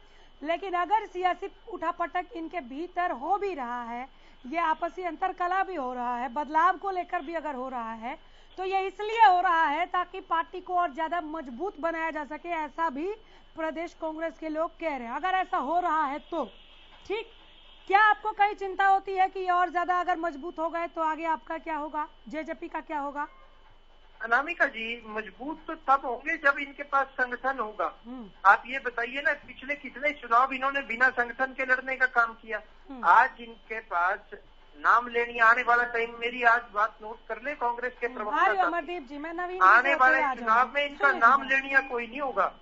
लेकिन अगर सियासी उठापटक इनके भीतर हो भी रहा है, ये आपसी अंतरकलह भी हो रहा है, बदलाव को लेकर भी अगर हो रहा है, तो ये इसलिए हो रहा है ताकि पार्टी को और ज्यादा मजबूत बनाया जा सके, ऐसा भी प्रदेश कांग्रेस के लोग कह रहे हैं। अगर ऐसा हो रहा है तो ठीक, क्या आपको कई चिंता होती है कि ये और ज्यादा अगर मजबूत हो गए तो आगे आपका क्या होगा, जेजेपी का क्या होगा? अनामिका जी, मजबूत तो तब होंगे जब इनके पास संगठन होगा। आप ये बताइए ना, पिछले कितने चुनाव इन्होंने बिना संगठन के लड़ने का काम किया। आज इनके पास नाम लेनी, आने वाला टाइम, मेरी आज बात नोट कर ले कांग्रेस के प्रवक्ता, अमरदीप जी, मैं नवीन आने वाले चुनाव में इनका नाम लेनिया कोई नहीं होगा।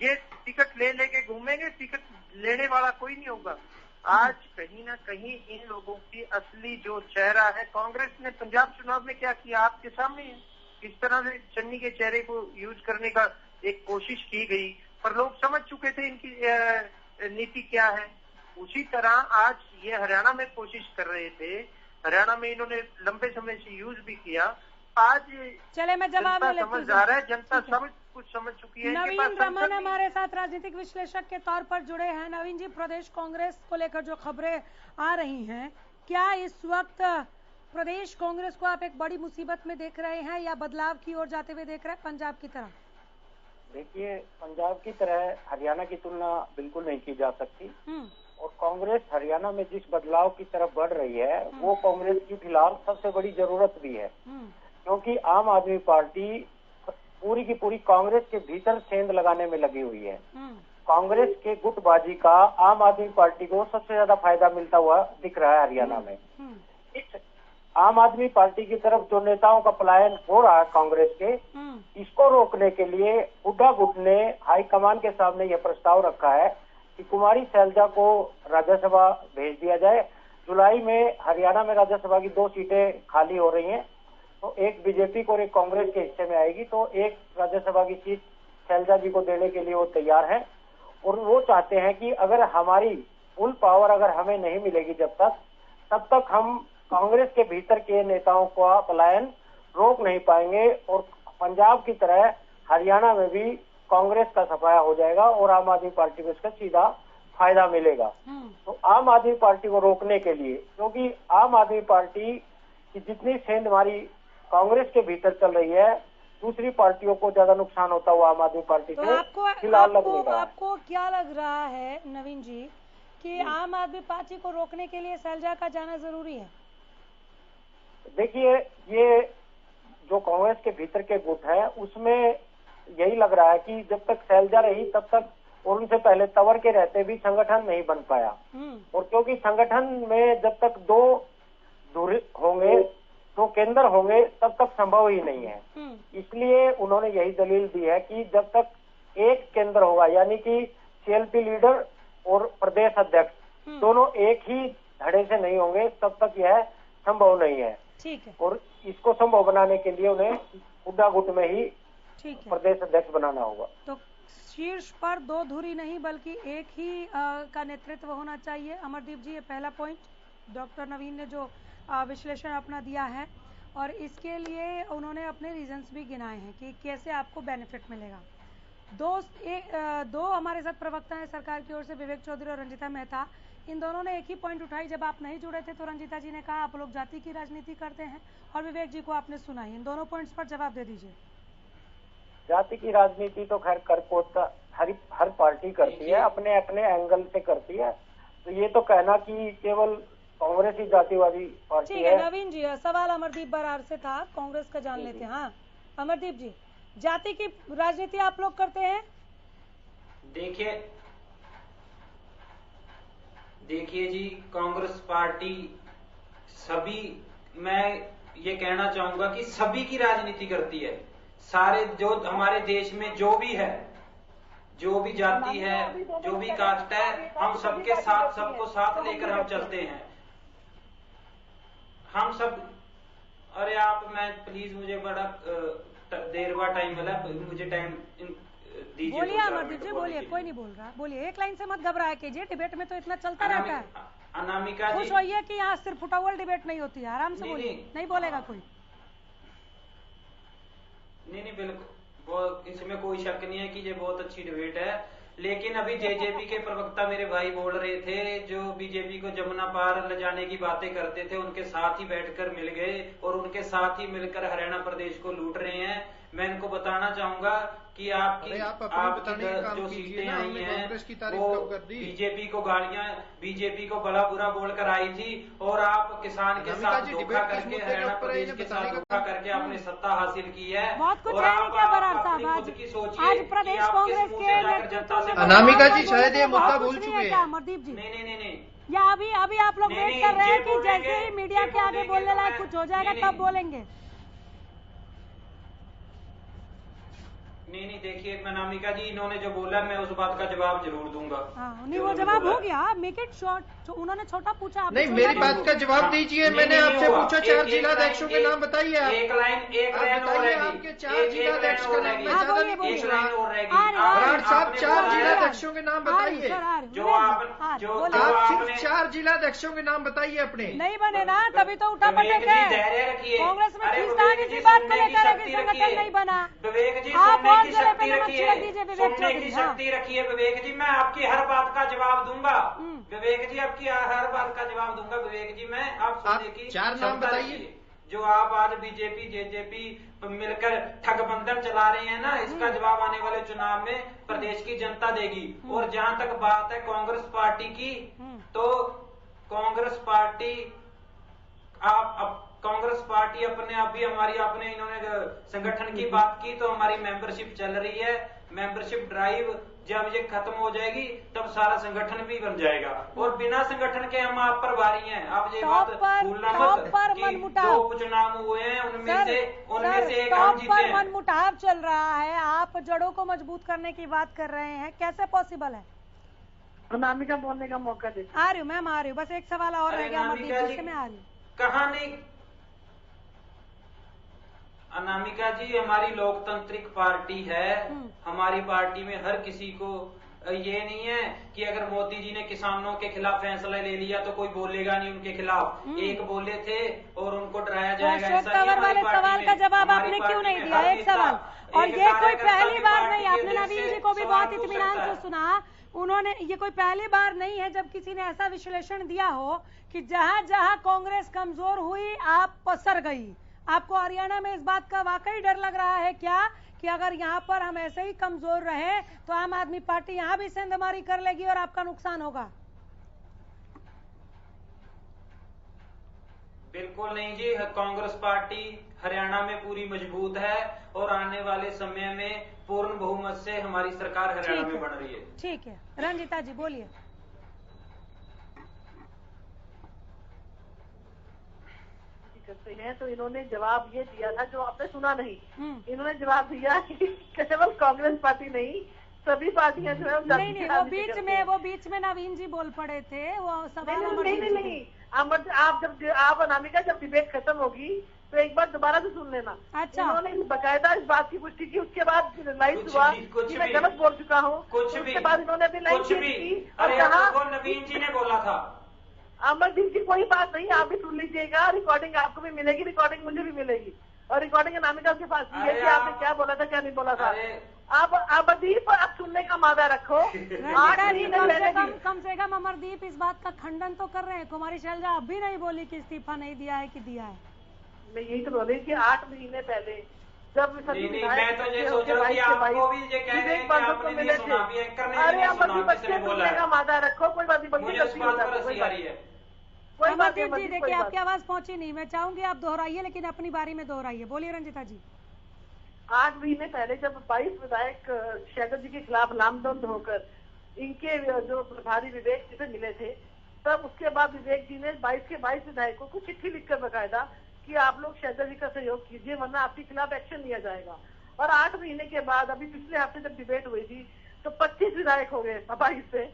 ये टिकट ले लेके घूमेंगे, टिकट लेने वाला कोई नहीं होगा। आज कहीं ना कहीं इन लोगों की असली जो चेहरा है, कांग्रेस ने पंजाब चुनाव में क्या किया आपके सामने है, किस तरह से चन्नी के चेहरे को यूज करने का एक कोशिश की गई, पर लोग समझ चुके थे इनकी नीति क्या है। उसी तरह आज ये हरियाणा में कोशिश कर रहे थे, हरियाणा में इन्होंने लंबे समय से यूज भी किया। आज चले मैं जवाब समझ आ रहा है, जनता सब कुछ समझ चुकी है। नवीन रमन हमारे साथ राजनीतिक विश्लेषक के तौर पर जुड़े हैं। नवीन जी, प्रदेश कांग्रेस को लेकर जो खबरें आ रही हैं, क्या इस वक्त प्रदेश कांग्रेस को आप एक बड़ी मुसीबत में देख रहे हैं या बदलाव की ओर जाते हुए देख रहे हैं पंजाब की तरह? देखिए, पंजाब की तरह हरियाणा की तुलना बिल्कुल नहीं की जा सकती और कांग्रेस हरियाणा में जिस बदलाव की तरफ बढ़ रही है वो कांग्रेस की फिलहाल सबसे बड़ी जरूरत भी है, क्योंकि आम आदमी पार्टी पूरी की पूरी कांग्रेस के भीतर सेंध लगाने में लगी हुई है। कांग्रेस के गुटबाजी का आम आदमी पार्टी को सबसे ज्यादा फायदा मिलता हुआ दिख रहा है हरियाणा में। इस आम आदमी पार्टी की तरफ जो नेताओं का पलायन हो रहा है कांग्रेस के, इसको रोकने के लिए हुड्डा गुट ने हाईकमान के सामने यह प्रस्ताव रखा है कि कुमारी शैलजा को राज्यसभा भेज दिया जाए। जुलाई में हरियाणा में राज्यसभा की 2 सीटें खाली हो रही हैं, तो एक बीजेपी को और एक कांग्रेस के हिस्से में आएगी, तो एक राज्यसभा की सीट शैलजा जी को देने के लिए वो तैयार है। और वो चाहते हैं कि अगर हमारी फुल पावर अगर हमें नहीं मिलेगी तब तक हम कांग्रेस के भीतर के नेताओं का पलायन रोक नहीं पाएंगे और पंजाब की तरह हरियाणा में भी कांग्रेस का सफाया हो जाएगा और आम आदमी पार्टी को इसका सीधा फायदा मिलेगा। तो आम आदमी पार्टी को रोकने के लिए, क्योंकि आम आदमी पार्टी की जितनी सेंध हमारी कांग्रेस के भीतर चल रही है, दूसरी पार्टियों को ज्यादा नुकसान होता हुआ आम आदमी पार्टी से फिलहाल लग नहीं रहा है। आपको क्या लग रहा है नवीन जी कि आम आदमी पार्टी को रोकने के लिए शैलजा का जाना जरूरी है? देखिए, ये जो कांग्रेस के भीतर के गुट है उसमें यही लग रहा है कि जब तक शैलजा रही तब तक, और उनसे पहले तंवर के रहते भी संगठन नहीं बन पाया। और क्योंकि संगठन में जब तक 2 धुरी होंगे, 2 केंद्र होंगे, तब तक संभव ही नहीं है। इसलिए उन्होंने यही दलील दी है कि जब तक एक केंद्र होगा, यानी कि सीएलपी लीडर और प्रदेश अध्यक्ष दोनों एक ही धड़े से नहीं होंगे, तब तक यह संभव नहीं है। ठीक है। और इसको संभव बनाने के लिए उन्हें हुड्डा गुट में ही प्रदेश अध्यक्ष बनाना होगा। तो शीर्ष पर 2 धुरी नहीं बल्कि एक ही का नेतृत्व होना चाहिए। अमरदीप जी, ये पहला पॉइंट डॉक्टर नवीन ने जो विश्लेषण अपना दिया है, और इसके लिए उन्होंने अपने रीजंस भी गिनाए हैं कि कैसे आपको बेनिफिट मिलेगा। 2 हमारे साथ प्रवक्ता हैं सरकार की ओर से, विवेक चौधरी और रंजिता मेहता। इन दोनों ने एक ही पॉइंट उठाई। जब आप नहीं जुड़े थे तो रंजिता जी ने कहा आप लोग जाति की राजनीति करते हैं, और विवेक जी को आपने सुनाई। इन दोनों पॉइंट्स पर जवाब दे दीजिए। जाति की राजनीति तो खैर हर पार्टी करती है, अपने अपने एंगल से करती है। तो ये तो कहना कि केवल कांग्रेस ही जातिवादी पार्टी है। ठीक है नवीन जी, सवाल अमरदीप बरार से था, कांग्रेस का जान लेते हैं। हाँ अमरदीप जी, जाति की राजनीति आप लोग करते हैं? देखिए जी, कांग्रेस पार्टी सभी, मैं ये कहना चाहूंगा कि सभी की राजनीति करती है। सारे जो हमारे देश में जो भी है, जो भी जाति है, जो भी कास्ट है, हम सबके साथ, सबको साथ लेकर हम चलते हैं। हम सब, अरे आप, मैं प्लीज, मुझे बड़ा देर बाद टाइम मिला, मुझे टाइम दीजिए। बोलिए अमरदीप जी, बोलिए, कोई नहीं बोल रहा, बोलिए। एक लाइन से मत घबराया कीजिए, डिबेट में तो इतना चलता रहता है। अनामिका जी, खुश होइए कि यहाँ सिर्फ फुटावल डिबेट नहीं होती है, आराम से बोलिए। नहीं बोलेगा कोई? नहीं बिल्कुल, इसमें कोई शक नहीं है कि ये बहुत अच्छी डिबेट है। लेकिन अभी जेजेपी के प्रवक्ता मेरे भाई बोल रहे थे, जो बीजेपी को जमुना पार ले जाने की बातें करते थे, उनके साथ ही बैठकर मिल गए और उनके साथ ही मिलकर हरियाणा प्रदेश को लूट रहे हैं। मैं इनको बताना चाहूंगा कि आपकी जो सीटें आई हैं वो बीजेपी को गालियां, बीजेपी को बड़ा बुरा बोलकर आई थी, और आप किसान के साथ धोखा करके, हरियाणा प्रदेश के साथ धोखा करके आपने सत्ता हासिल की है। और आप अपनी खुद की सोचिए कि आप किस मुंह से जाकर जनता से। अनामिका जी शायद ये मुद्दा भूल चुके हैं। मरदीप जी नहीं, या अभी आप लोग वेट कर रहे हैं कि जैसे ही मीडिया के आगे बोलने लायक कुछ हो जाएगा तब बोलेंगे? नहीं, देखिए अनामिका जी, इन्होंने जो बोला मैं उस बात का जवाब जरूर दूंगा। नहीं, वो जवाब हो गया, मेक इट शॉर्ट। उन्होंने छोटा पूछा, नहीं मेरी बात का जवाब दीजिए। मैंने आपसे पूछा 4 जिलाध्यक्षों के नाम बताइए। आप एक लाइन बताइए, आपके 4 जिलाध्यक्ष का नाम मैं ज्यादा नहीं पूछ रहा। बराड़ साहब 4 जिलाध्यक्षों के नाम बताइए। जो आप सिर्फ 4 जिलाध्यक्षों के नाम बताइए अपने। नहीं बने ना, तभी तो उठा पटक है। धैर्य रखिए। कांग्रेस में खींचतान इसी बात को लेकर है कि संगठन नहीं बना। विवेक जी, आप सुनने की शक्ति रखिए, सुनने की शक्ति रखिए विवेक जी। मैं आपकी हर बात का जवाब दूंगा विवेक जी, आपकी हर बात का जवाब दूंगा विवेक जी। मैं आप सुनने की 4 नाम बताइए। जो आप आज बीजेपी जेजेपी मिलकर ठगबंधन चला रहे हैं ना, इसका जवाब आने वाले चुनाव में प्रदेश की जनता देगी। और जहां तक बात है कांग्रेस पार्टी की, तो कांग्रेस पार्टी कांग्रेस पार्टी अपने आप भी हमारी अपने, इन्होंने संगठन की बात की तो हमारी मेंबरशिप चल रही है। मेंबरशिप ड्राइव जब ये खत्म हो जाएगी तब सारा संगठन भी बन जाएगा, और बिना संगठन के हम आप पर भारी हैं। आप ये बात भूलना मत कि जो उपचुनाव हुए हैं उनमें से एक हम जीते हैं। मनमुटाव चल रहा है, आप जड़ों को मजबूत करने की बात कर रहे हैं, कैसे पॉसिबल है? अनामिका बोलने का मौका दे। आ रही हूँ मैम, आ रही हूँ, बस एक सवाल और रह गया मरदीप जी से, मैं आ रही हूँ। कहानी अनामिका जी, हमारी लोकतांत्रिक पार्टी है। हमारी पार्टी में हर किसी को ये नहीं है कि अगर मोदी जी ने किसानों के खिलाफ फैसला ले लिया तो कोई बोलेगा नहीं उनके खिलाफ। एक बोले थे और उनको डराया जाएगा। अशोक तंवर वाले सवाल का जवाब आपने क्यों नहीं दिया? एक सवाल, और ये कोई पहली बार नहीं, आपने नवीन जी को भी बहुत इत्मीनान से सुना। उन्होंने, ये कोई पहली बार नहीं है जब किसी ने ऐसा विश्लेषण दिया हो कि जहां जहां कांग्रेस कमजोर हुई आप पसर गई। आपको हरियाणा में इस बात का वाकई डर लग रहा है क्या कि अगर यहाँ पर हम ऐसे ही कमजोर रहे तो आम आदमी पार्टी यहाँ भी सेंधमारी कर लेगी और आपका नुकसान होगा? बिल्कुल नहीं जी, कांग्रेस पार्टी हरियाणा में पूरी मजबूत है और आने वाले समय में पूर्ण बहुमत से हमारी सरकार हरियाणा में बन रही है। ठीक है, रंजिता जी बोलिए। करते हैं तो इन्होंने जवाब ये दिया था जो आपने सुना नहीं। इन्होंने जवाब दिया कि केवल कांग्रेस पार्टी नहीं, सभी पार्टियां जो है नहीं, वो बीच में नवीन जी बोल पड़े थे, वो सवाल नहीं। आप अनामिका जब डिबेट खत्म होगी तो एक बार दोबारा से सुन लेना। अच्छा, इन्होंने बकायदा इस बात की पुष्टि की, उसके बाद लाइव हुआ कि मैं गलत बोल चुका हूँ, उसके बाद इन्होंने अपनी लाइन की और कहा नवीन जी ने बोला था। अमरदीप जी कोई बात नहीं, आप भी सुन लीजिएगा, रिकॉर्डिंग आपको भी मिलेगी, रिकॉर्डिंग मुझे भी मिलेगी, और रिकॉर्डिंग अनामिका के पास भी है कि आपने क्या बोला था क्या नहीं बोला था। आप अमरदीप आप सुनने का मादा रखो। कम से कम अमरदीप इस बात का खंडन तो कर रहे हैं, कुमारी शैलजा अब भी नहीं बोली कि इस्तीफा नहीं दिया है कि दिया है। मैं यही तो बोल रही थी 8 महीने पहले जब सभी मैं तो ये सोच रहा हूँ कि आपको भी ये कह रहे हैं कि आपने नहीं सुना भी है, करने अरे अमरदीप बच्चे सुनने का मादा रखो, कोई बात नहीं, मुझे उस बात पर हंसी आ रही है। अमरदीप जी देखिए आपकी आवाज पहुंची नहीं, मैं चाहूंगी आप दोहराइए, लेकिन अपनी बारी में दोहराइए। बोलिए रंजिता जी। 8 महीने पहले जब 22 विधायक शेखर जी के खिलाफ नामजद होकर इनके जो प्रभारी विवेक जी से मिले थे, तब उसके बाद विवेक जी ने 22 के 22 विधायकों को चिट्ठी लिखकर बकायदा कि आप लोग शेखर जी का सहयोग कीजिए वरना आपके खिलाफ एक्शन लिया जाएगा। और 8 महीने के बाद अभी पिछले हफ्ते जब डिबेट हुई थी तो 25 विधायक हो गए 22 से,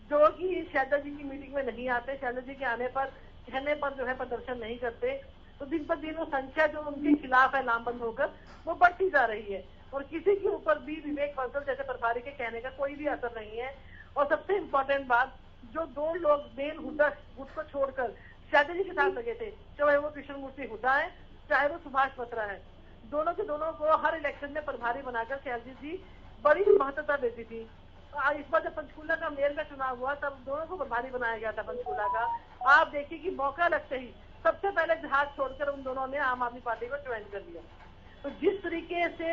जो कि शेखर जी की मीटिंग में नहीं आते, शेखर जी के आने पर कहने पर जो है प्रदर्शन नहीं करते। तो दिन पर दिन वो संख्या जो उनके खिलाफ है नामबंद होकर वो बढ़ती जा रही है, और किसी के ऊपर भी विवेक बंसल जैसे प्रभारी के कहने का कोई भी असर नहीं है। और सबसे इम्पोर्टेंट बात, जो 2 लोग बेन हुड्डा गुट को छोड़कर शेखर जी के साथ लगे थे, चाहे वो कृष्णमूर्ति हुड्डा है चाहे वो सुभाष बत्रा है, दोनों के दोनों को हर इलेक्शन में प्रभारी बनाकर शेखर जी बड़ी महत्वता देती थी। इस बार जब पंचकूला का मेयर का चुनाव हुआ तब दोनों को प्रभारी बनाया गया था पंचकूला का। आप देखिए कि मौका लगते ही सबसे पहले जहाज छोड़कर उन दोनों ने आम आदमी पार्टी को ज्वाइन कर लिया। तो जिस तरीके से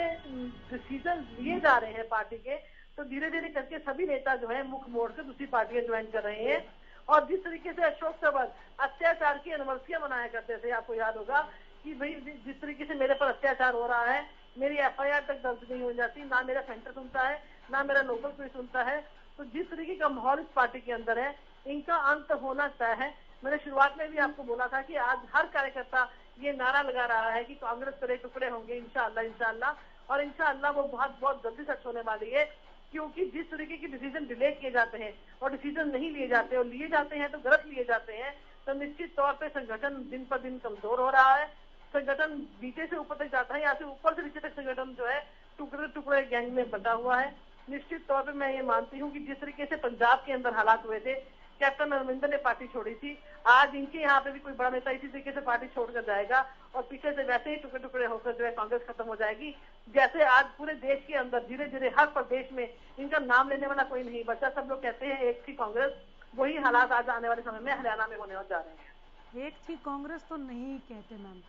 डिसीजन लिए जा रहे हैं पार्टी के, तो धीरे धीरे करके सभी नेता जो है मुख मोड़ कर दूसरी पार्टियां ज्वाइन कर रहे हैं। और जिस तरीके से अशोक तंवर अत्याचार की एनिवर्सरी मनाया करते थे, आपको याद होगा कि भाई जिस तरीके से मेरे पर अत्याचार हो रहा है, मेरी FIR तक दर्ज नहीं हो जाती, ना मेरा सेंटर सुनता है, ना मेरा लोकल कोई सुनता है। तो जिस तरीके का माहौल इस पार्टी के अंदर है, इनका अंत होना तय है। मैंने शुरुआत में भी आपको बोला था कि आज हर कार्यकर्ता ये नारा लगा रहा है कि कांग्रेस करे टुकड़े होंगे इंशाअल्लाह इंशाअल्लाह, और इंशाअल्लाह वो बहुत जल्दी सच होने वाली है। क्योंकि जिस तरीके के डिसीजन डिले किए जाते हैं और डिसीजन नहीं लिए जाते और लिए जाते हैं तो गलत लिए जाते हैं, तो निश्चित तौर पे संगठन दिन पर दिन कमजोर हो रहा है। संगठन नीचे से ऊपर तक जाता है, यहाँ से ऊपर से नीचे तक संगठन जो है टुकड़े टुकड़े गैंग में बटा हुआ है। निश्चित तौर पे मैं ये मानती हूँ कि जिस तरीके से पंजाब के अंदर हालात हुए थे, कैप्टन अमरिंदर ने पार्टी छोड़ी थी, आज इनके यहाँ पे भी कोई बड़ा नेता इसी तरीके से पार्टी छोड़कर जाएगा और पीछे से वैसे ही टुकड़े टुकड़े होकर जो है कांग्रेस खत्म हो जाएगी। जैसे आज पूरे देश के अंदर धीरे धीरे हर प्रदेश में इनका नाम लेने वाला कोई नहीं बचा, सब लोग कहते हैं एक थी कांग्रेस, वही हालात आज आने वाले समय में हरियाणा में होने जा रहे हैं। एक थी कांग्रेस तो नहीं कहते मैम,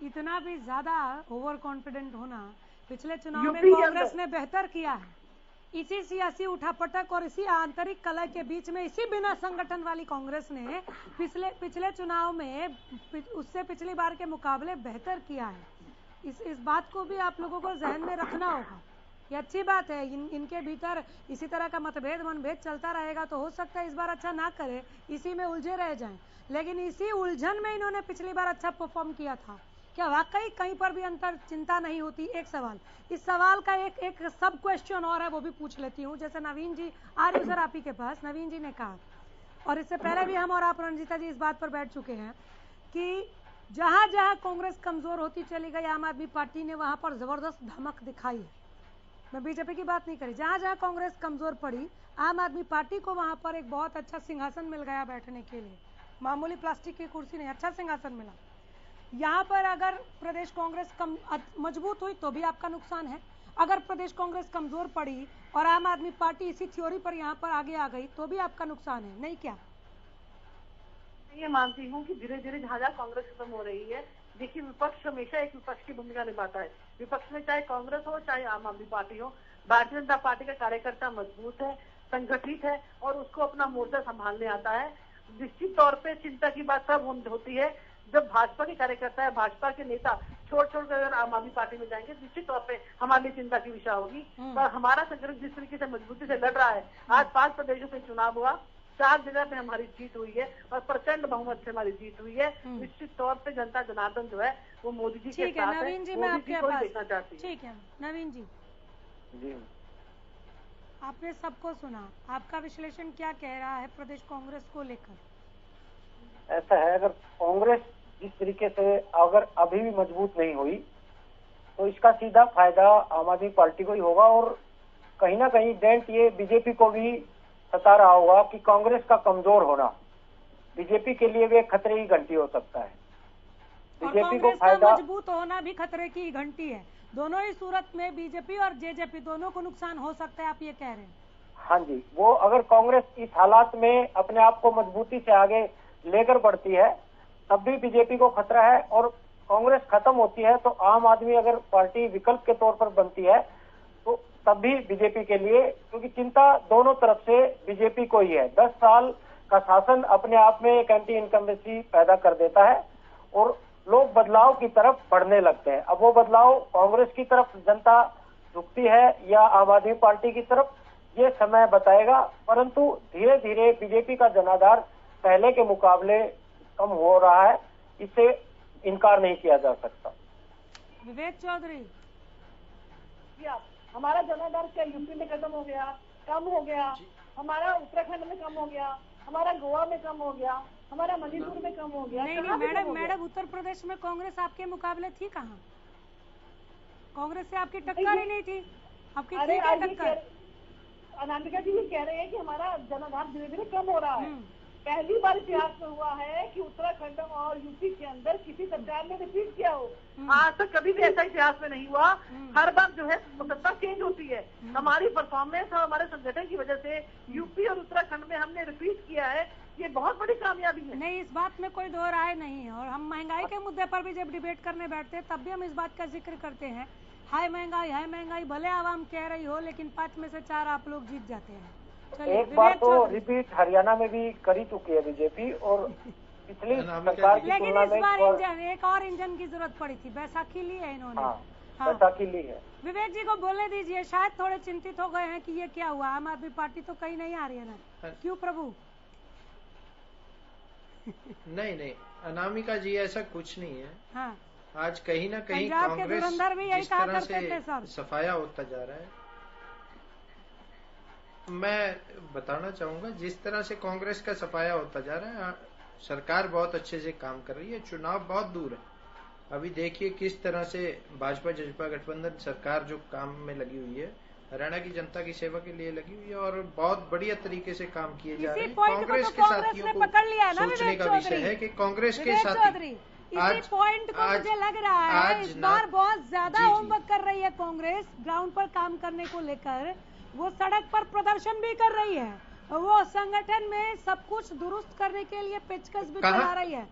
इतना भी ज्यादा ओवर कॉन्फिडेंट होना। पिछले चुनाव में कांग्रेस ने बेहतर किया है। इसी सियासी उठापटक और इसी आंतरिक कलह के बीच में इसी बिना संगठन वाली कांग्रेस ने पिछले चुनाव में उससे पिछली बार के मुकाबले बेहतर किया है। इस बात को भी आप लोगों को जहन में रखना होगा। ये अच्छी बात है, इनके भीतर इसी तरह का मतभेद मनभेद चलता रहेगा तो हो सकता है इस बार अच्छा ना करे, इसी में उलझे रह जाएं। लेकिन इसी उलझन में इन्होंने पिछली बार अच्छा परफॉर्म किया था। क्या वाकई कहीं पर भी अंतर चिंता नहीं होती? एक सवाल, इस सवाल का एक सब क्वेश्चन और है, वो भी पूछ लेती हूँ। जैसे नवीन जी आ रही सर आप ही के पास, नवीन जी ने कहा, और इससे पहले भी हम और आप रंजीता जी इस बात पर बैठ चुके हैं कि जहां जहां कांग्रेस कमजोर होती चली गई, आम आदमी पार्टी ने वहां पर जबरदस्त धमक दिखाई है। मैं बीजेपी की बात नहीं करी, जहां जहां कांग्रेस कमजोर पड़ी, आम आदमी पार्टी को वहां पर एक बहुत अच्छा सिंहासन मिल गया बैठने के लिए। मामूली प्लास्टिक की कुर्सी नहीं, अच्छा सिंहासन मिला। यहाँ पर अगर प्रदेश कांग्रेस मजबूत हुई तो भी आपका नुकसान है, अगर प्रदेश कांग्रेस कमजोर पड़ी और आम आदमी पार्टी इसी थ्योरी पर यहाँ पर आगे आ गई तो भी आपका नुकसान है, नहीं क्या? ये मानती हूँ कि धीरे धीरे जहाँ जहाँ कांग्रेस खत्म हो रही है, देखिए विपक्ष हमेशा एक विपक्ष की भूमिका निभाता है। विपक्ष में चाहे कांग्रेस हो चाहे आम आदमी पार्टी हो, भारतीय जनता पार्टी का कार्यकर्ता मजबूत है, संगठित है और उसको अपना मोर्चा संभालने आता है। निश्चित तौर पे चिंता की बात तब होती है जब भाजपा के कार्यकर्ता है, भाजपा के नेता छोड़ कर अगर आम आदमी पार्टी में जाएंगे, निश्चित तौर पे हमारे लिए चिंता की विषय होगी। पर हमारा संगठन जिस तरीके से मजबूती से लड़ रहा है, आज 5 प्रदेशों में चुनाव हुआ, 4 जगह पे हमारी जीत हुई है और प्रचंड बहुमत से हमारी जीत हुई है। निश्चित तौर पे जनता जनार्दन जो है वो मोदी जी के साथ है। नवीन जी मैं आपके पास देखना चाहती हूँ। ठीक है नवीन जी, आपने सबको सुना, आपका विश्लेषण क्या कह रहा है प्रदेश कांग्रेस को लेकर? ऐसा है, अगर कांग्रेस जिस तरीके से अगर अभी भी मजबूत नहीं हुई तो इसका सीधा फायदा आम आदमी पार्टी को ही होगा और कहीं ना कहीं डेंट ये बीजेपी को भी सता रहा होगा कि कांग्रेस का कमजोर होना बीजेपी के लिए भी एक खतरे की घंटी हो सकता है। बीजेपी को फायदा, मजबूत होना भी खतरे की घंटी है। दोनों ही सूरत में बीजेपी और जेजेपी दोनों को नुकसान हो सकता है, आप ये कह रहे हैं? हाँ जी, वो अगर कांग्रेस इस हालात में अपने आप को मजबूती से आगे लेकर बढ़ती है तब भी बीजेपी को खतरा है, और कांग्रेस खत्म होती है तो आम आदमी अगर पार्टी विकल्प के तौर पर बनती है तो तब भी बीजेपी के लिए, क्योंकि चिंता दोनों तरफ से बीजेपी को ही है। 10 साल का शासन अपने आप में एक एंटी इनकम्बेंसी पैदा कर देता है और लोग बदलाव की तरफ बढ़ने लगते हैं। अब वो बदलाव कांग्रेस की तरफ जनता झुकती है या आम आदमी पार्टी की तरफ, ये समय बताएगा, परंतु धीरे धीरे बीजेपी का जनाधार पहले के मुकाबले कम हो रहा है, इससे इनकार नहीं किया जा सकता। विवेक चौधरी, हमारा जनाधार क्या यूपी में खत्म हो गया, कम हो गया, हमारा उत्तराखंड में कम हो गया, हमारा गोवा में कम हो गया, हमारा मणिपुर में कम हो गया? नहीं मैडम उत्तर प्रदेश में कांग्रेस आपके मुकाबले थी कहाँ? कांग्रेस से आपकी टक्कर ही नहीं थी, आपकी थी क्या टक्कर? अनामिका जी ये कह रहे हैं कि हमारा जनाधार धीरे धीरे कम हो रहा है, पहली बार इतिहास में हुआ है कि उत्तराखंड और यूपी के अंदर किसी सरकार ने रिपीट किया हो। आज तक कभी भी ऐसा इतिहास में नहीं हुआ। हर बार जो है सत्ता चेंज होती है। हमारी परफॉर्मेंस और हमारे संगठन की वजह से यूपी और उत्तराखंड में हमने रिपीट किया है। ये बहुत बड़ी कामयाबी है। नहीं, इस बात में कोई दो राय नहीं है। और हम महंगाई के मुद्दे पर भी जब डिबेट करने बैठते हैं तब भी हम इस बात का जिक्र करते हैं, हाई महंगाई भले आवाम कह रही हो, लेकिन 5 में से 4 आप लोग जीत जाते हैं। एक बार तो रिपीट हरियाणा में भी कर चुकी है बीजेपी, और पिछली सरकार की लेकिन तुलना इस में बार एक और इंजन की जरूरत पड़ी थी। बैसाखी ली है इन्होंने। हाँ, बैसाखी ली है। विवेक जी को बोलने दीजिए, शायद थोड़े चिंतित हो गए हैं कि ये क्या हुआ, आम आदमी पार्टी तो कहीं नहीं आ रही है ना। क्यों प्रभु? नहीं अनामिका जी, ऐसा कुछ नहीं है। हाँ, आज कहीं ना कहीं कांग्रेस जिस तरह से सफाया होता जा रहा है, मैं बताना चाहूंगा, जिस तरह से कांग्रेस का सफाया होता जा रहा है, सरकार बहुत अच्छे से काम कर रही है। चुनाव बहुत दूर है। अभी देखिए किस तरह से भाजपा जजपा गठबंधन सरकार जो काम में लगी हुई है, हरियाणा की जनता की सेवा के लिए लगी हुई है और बहुत बढ़िया तरीके से काम किए जा रहे हैं। कांग्रेस के साथियों को सोचने का विषय है कि कांग्रेस के साथी इसी पॉइंट को मुझे लग रहा है इस बार बहुत ज्यादा होमवर्क कर रही है कांग्रेस, ग्राउंड पर काम करने को लेकर। वो सड़क पर प्रदर्शन भी कर रही है, वो संगठन में सब कुछ दुरुस्त करने के लिए पेचकस भी चला रही है।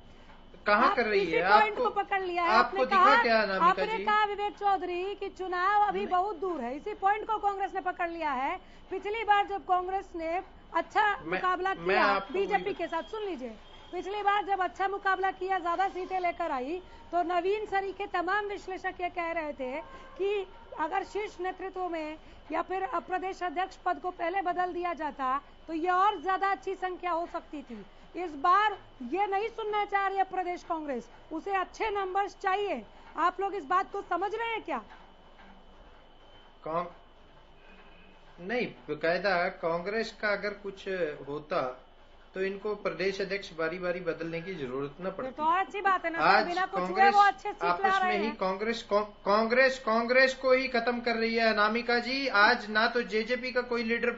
कहाँ कर रही है? पॉइंट को पकड़ लिया है। आपको दिखा क्या आपने कहा विवेक चौधरी कि चुनाव अभी बहुत दूर है, इसी पॉइंट को कांग्रेस ने पकड़ लिया है। पिछली बार जब कांग्रेस ने अच्छा मुकाबला किया बीजेपी के साथ, सुन लीजिए, पिछली बार जब अच्छा मुकाबला किया, ज्यादा सीटें लेकर आई, तो नवीन सरी के तमाम विश्लेषक ये कह रहे थे कि अगर शीर्ष नेतृत्व में या फिर प्रदेश अध्यक्ष पद को पहले बदल दिया जाता तो ये और ज्यादा अच्छी संख्या हो सकती थी। इस बार ये नहीं सुनना चाह रही है प्रदेश कांग्रेस, उसे अच्छे नंबर्स चाहिए। आप लोग इस बात को समझ रहे हैं क्या? नहीं, बकायदा कांग्रेस का अगर कुछ होता तो इनको प्रदेश अध्यक्ष बारी बारी बदलने की जरूरत न पड़ती। तो अच्छी बात है ना। आज बिना कुछ कांग्रेस वो अच्छे आपस में ही कांग्रेस को ही खत्म कर रही है। अनामिका जी, आज ना तो जेजेपी का कोई लीडर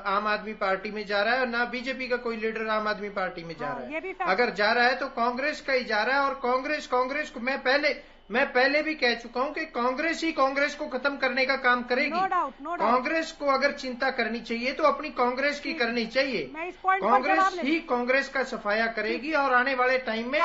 आम आदमी पार्टी में जा रहा है और ना बीजेपी का कोई लीडर आम आदमी पार्टी में जा रहा है। अगर जा रहा है तो कांग्रेस का ही जा रहा है। और कांग्रेस को मैं पहले भी कह चुका हूं कि कांग्रेस ही कांग्रेस को खत्म करने का काम करेगी। No doubt. कांग्रेस को अगर चिंता करनी चाहिए तो अपनी कांग्रेस की करनी चाहिए। कांग्रेस ही कांग्रेस का सफाया करेगी। और आने वाले टाइम में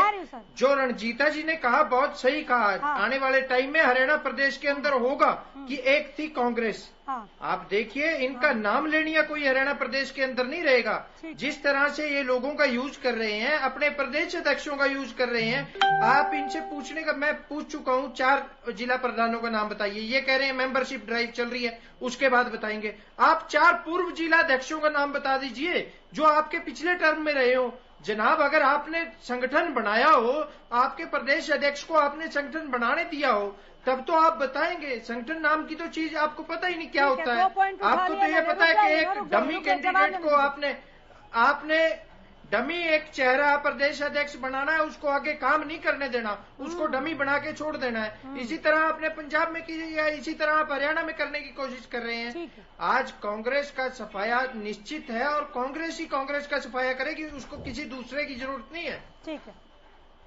जो रणजीता जी ने कहा, बहुत सही कहा, आने वाले टाइम में हरियाणा प्रदेश के अंदर होगा कि एक थी कांग्रेस। आप देखिए, इनका नाम लेनिया कोई हरियाणा प्रदेश के अंदर नहीं रहेगा। जिस तरह से ये लोगों का यूज कर रहे हैं, अपने प्रदेश अध्यक्षों का यूज कर रहे हैं। आप इनसे पूछने का, मैं पूछ चुका हूं, 4 जिला प्रधानों का नाम बताइए। ये कह रहे हैं मेंबरशिप ड्राइव चल रही है, उसके बाद बताएंगे। आप 4 पूर्व जिला अध्यक्षों का नाम बता दीजिए जो आपके पिछले टर्म में रहे हो। जनाब, अगर आपने संगठन बनाया हो, आपके प्रदेश अध्यक्ष को आपने संगठन बनाने दिया हो, तब तो आप बताएंगे। संगठन नाम की तो चीज आपको पता ही नहीं क्या होता है। आपको तो ये पता है कि एक डमी कैंडिडेट को आपने डमी एक चेहरा प्रदेश अध्यक्ष बनाना है, उसको आगे काम नहीं करने देना, उसको डमी बना के छोड़ देना है। इसी तरह आपने पंजाब में की या इसी तरह आप हरियाणा में करने की कोशिश कर रहे हैं। आज कांग्रेस का सफाया निश्चित है और कांग्रेस ही कांग्रेस का सफाया करेगी, उसको किसी दूसरे की जरूरत नहीं है। ठीक है,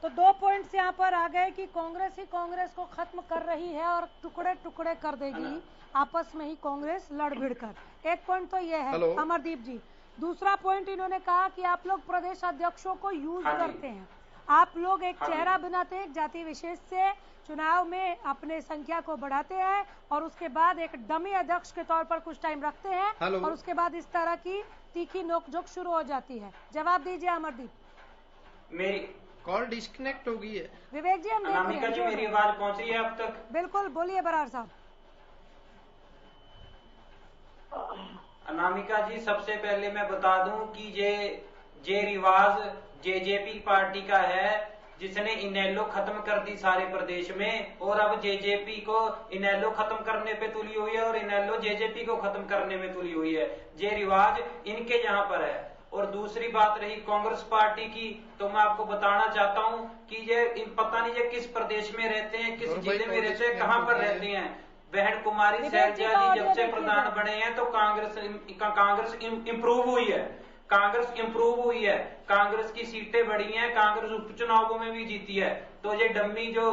तो 2 पॉइंट्स यहाँ पर आ गए कि कांग्रेस ही कांग्रेस को खत्म कर रही है और टुकड़े टुकड़े कर देगी आपस में ही कांग्रेस लड़ भिड़ कर। एक पॉइंट तो ये है अमरदीप जी। दूसरा पॉइंट इन्होंने कहा कि आप लोग प्रदेश अध्यक्षों को यूज करते हैं, आप लोग एक चेहरा बनाते हैं, जाति विशेष से चुनाव में अपने संख्या को बढ़ाते हैं और उसके बाद एक डमी अध्यक्ष के तौर पर कुछ टाइम रखते हैं और उसके बाद इस तरह की तीखी नोकझोंक शुरू हो जाती है। जवाब दीजिए अमरदीप। मेरी कॉल डिस्कनेक्ट हो गई है। विवेक जी, हम देख रहे हैं। जी, मेरी आवाज पहुंच रही है अब तक? बिल्कुल, बोलिए बरार साहब। अनामिका जी, सबसे पहले मैं बता दूं कि ये रिवाज जेजेपी पार्टी का है जिसने इनेलो खत्म कर दी सारे प्रदेश में, और अब जेजेपी को इनेलो खत्म करने पे तुली हुई है और इनेलो जेजेपी को खत्म करने में तुली हुई है। ये रिवाज इनके यहाँ पर है। और दूसरी बात रही कांग्रेस पार्टी की, तो मैं आपको बताना चाहता हूं कि ये पता नहीं ये किस प्रदेश में रहते हैं, किस जिले में रहते हैं, कहां पर रहते हैं। बहन कुमारी शैलजा जी जब से प्रधान बने हैं तो कांग्रेस इम्प्रूव हुई है। कांग्रेस इंप्रूव हुई है, कांग्रेस की सीटें बढ़ी हैं, कांग्रेस उपचुनावों में भी जीती है। तो ये डम्मी जो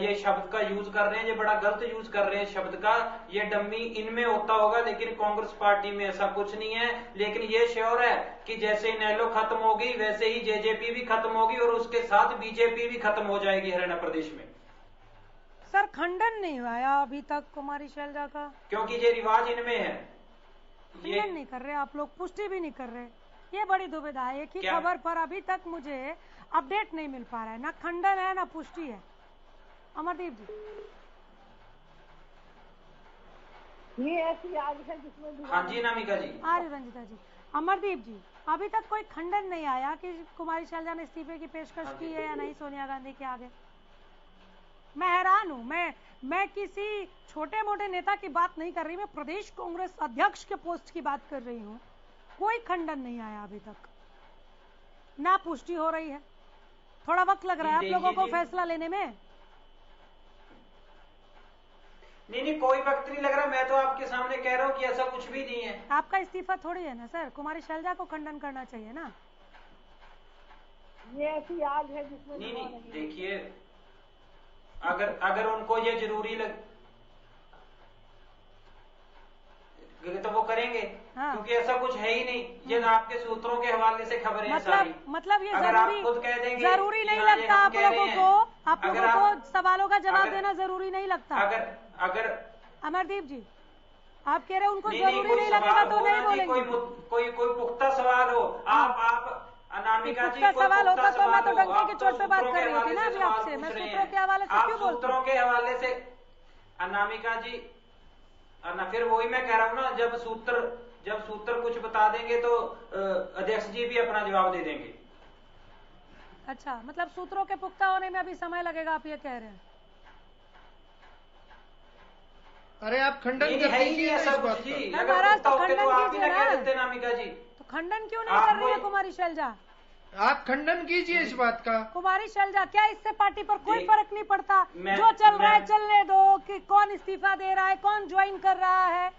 ये शब्द का यूज कर रहे हैं, ये बड़ा गलत यूज कर रहे हैं शब्द का। ये डम्मी इनमें होता होगा, लेकिन कांग्रेस पार्टी में ऐसा कुछ नहीं है। लेकिन ये श्योर है कि जैसे इनेलो खत्म होगी वैसे ही जेजेपी भी खत्म होगी और उसके साथ बीजेपी भी खत्म हो जाएगी हरियाणा प्रदेश में। सर खंडन नहीं हुआ अभी तक कुमारी शैलजा का, क्योंकि ये रिवाज इनमें है। खंडन नहीं कर रहे आप लोग, पुष्टि भी नहीं कर रहे, ये बड़ी दुविधा है। एक ही खबर पर अभी तक मुझे अपडेट नहीं मिल पा रहा है, ना खंडन है ना पुष्टि है। अमरदीप जी, ये ऐसी आग है जिसमें, हाँ जी अनामिका जी, आर्य रंजिता जी, अमरदीप जी, अभी तक कोई खंडन नहीं आया कि कुमारी शैलजा ने इस्तीफे की पेशकश की है या नहीं सोनिया गांधी के आगे। मैं हैरान हूँ, मैं किसी छोटे मोटे नेता की बात नहीं कर रही, मैं प्रदेश कांग्रेस अध्यक्ष के पोस्ट की बात कर रही हूँ। कोई खंडन नहीं आया अभी तक, ना पुष्टि हो रही है। थोड़ा वक्त लग रहा है आप लोगों को फैसला लेने में। नहीं कोई वक्त नहीं लग रहा, मैं तो आपके सामने कह रहा हूँ कि ऐसा कुछ भी नहीं है। आपका इस्तीफा थोड़ी है ना सर, कुमारी शैलजा को खंडन करना चाहिए ना। ये ऐसी आग है जिसमें नहीं देखिए, अगर उनको ये जरूरी लग तो वो करेंगे, हाँ। क्योंकि ऐसा कुछ है ही नहीं, ये आपके सूत्रों के हवाले से खबरें हैं सारी। मतलब ये अगर आप खुद कह देंगे जरूरी नहीं लगता आप लोगों को सवालों का जवाब देना जरूरी नहीं लगता। अगर अमरदीप जी आप कह रहे हैं उनको जरूरी नहीं लगेगा तो नहीं बोलेंगे। कोई पुख्ता सवाल हो, आप अनामिका जी कोई सवाल होता तो मैं तो डंके की चोट पे बात कर रही थी ना अभी आपसे। मैं सूत्रों के हवाले से क्यों बोलती हूं? सूत्रों के हवाले से अनामिका जी, ना फिर वही मैं कह रहा हूँ ना, जब सूत्र कुछ बता देंगे तो अध्यक्ष जी भी अपना जवाब दे देंगे। अच्छा, मतलब सूत्रों के पुख्ता होने में अभी समय लगेगा, आप ये कह रहे हैं? अरे आप खंडन करते हैं ऐसा कुछ जी, महाराज तो खंडन कीजिए ना। अनामिका जी तो खंडन क्यों नहीं कर रही है कुमारी शैलजा? आप खंडन कीजिए इस बात का। कुमारी शैलजा, क्या इससे पार्टी पर कोई फर्क नहीं पड़ता? जो चल रहा है चलने दो, कि कौन इस्तीफा दे रहा है, कौन ज्वाइन कर रहा है,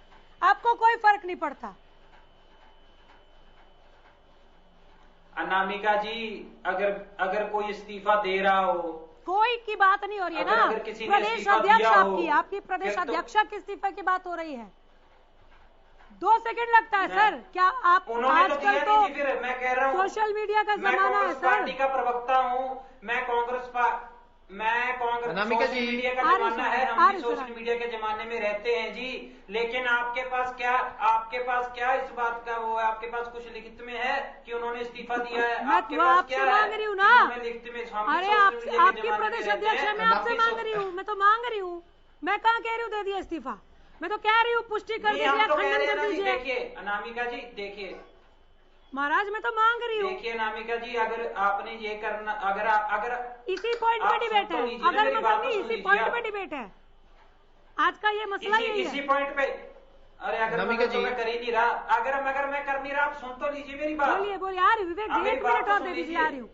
आपको कोई फर्क नहीं पड़ता? अनामिका जी, अगर कोई इस्तीफा दे रहा हो, कोई की बात नहीं हो रही है ना, प्रदेश अध्यक्ष आपकी प्रदेश अध्यक्षा के इस्तीफे की बात हो रही है। 2 सेकंड लगता है सर, क्या आप आजकल तो मैं कह रहा हूँ सोशल मीडिया का जमाना है सर। पार्टी का प्रवक्ता हूँ मैं, कांग्रेस सोशल मीडिया का जमाना है, हम भी सोशल मीडिया के जमाने में रहते हैं जी। लेकिन आपके पास क्या इस बात का वो है, आपके पास कुछ लिखित में है कि उन्होंने इस्तीफा दिया है? आपके पास क्या है? मांग रही हूँ ना, लिखित में। अरे आपके प्रदेश अध्यक्ष मैं आपसे मांग रही हूँ, मैं तो मांग रही हूँ, मैं कहाँ कह रही हूँ दे दिया इस्तीफा, मैं तो कह रही हूँ पुष्टि कर दीजिए, खंडन कर दीजिए। देखिए अनामिका जी, देखिए महाराज मैं तो मांग रही हूँ। देखिए अनामिका जी, अगर आपने ये करना, अगर इसी पॉइंट पे डिबेट है, अगर मतलब नहीं इसी पॉइंट पे डिबेट है, आज का ये मसला ही है। इसी पॉइंट पे, अरे अगर मैं कर ही नहीं रहा, अगर मैं कर नहीं रहा, आप सुन तो लीजिए मेरी बात। बोलिए आ रही विवेक जी, 1 मिनट और दे दीजिए, आ रही हूँ,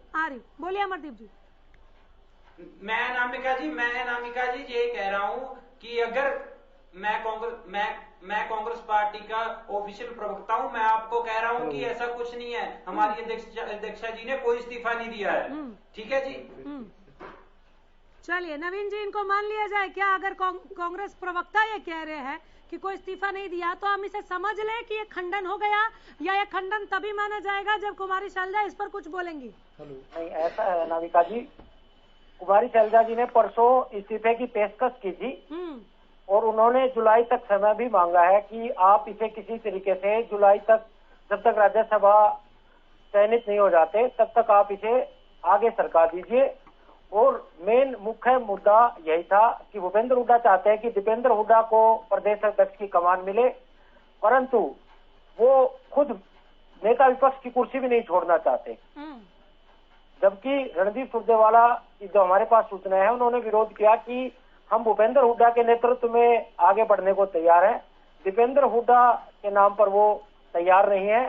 बोलिए अमरदीप जी। मैं अनामिका जी ये कह रहा हूँ कि अगर मैं कांग्रेस पार्टी का ऑफिशियल प्रवक्ता हूं, मैं आपको कह रहा हूं कि ऐसा कुछ नहीं है, हमारी अध्यक्षा जी ने कोई इस्तीफा नहीं दिया है। ठीक है जी, चलिए नवीन जी, इनको मान लिया जाए क्या? अगर कांग्रेस प्रवक्ता ये कह रहे हैं कि कोई इस्तीफा नहीं दिया, तो हम इसे समझ लें कि ये खंडन हो गया, या ये खंडन तभी माना जाएगा जब कुमारी शैलजा इस पर कुछ बोलेंगी? नहीं, ऐसा है नाविका जी, कुमारी शैलजा जी ने परसों इस्तीफे की पेशकश की थी और उन्होंने जुलाई तक समय भी मांगा है कि आप इसे किसी तरीके से जुलाई तक, जब तक राज्यसभा चयनित नहीं हो जाते तब तक आप इसे आगे सरका दीजिए। और मेन मुख्य मुद्दा यही था कि भूपेंद्र हुड्डा चाहते हैं कि दीपेंद्र हुड्डा को प्रदेश अध्यक्ष की कमान मिले, परंतु वो खुद नेता विपक्ष की कुर्सी भी नहीं छोड़ना चाहते। जबकि रणदीप सुरजेवाला की जो हमारे पास सूचना है, उन्होंने विरोध किया कि हम भूपेंद्र हुड्डा के नेतृत्व में आगे बढ़ने को तैयार हैं, दीपेंद्र हुड्डा के नाम पर वो तैयार नहीं है।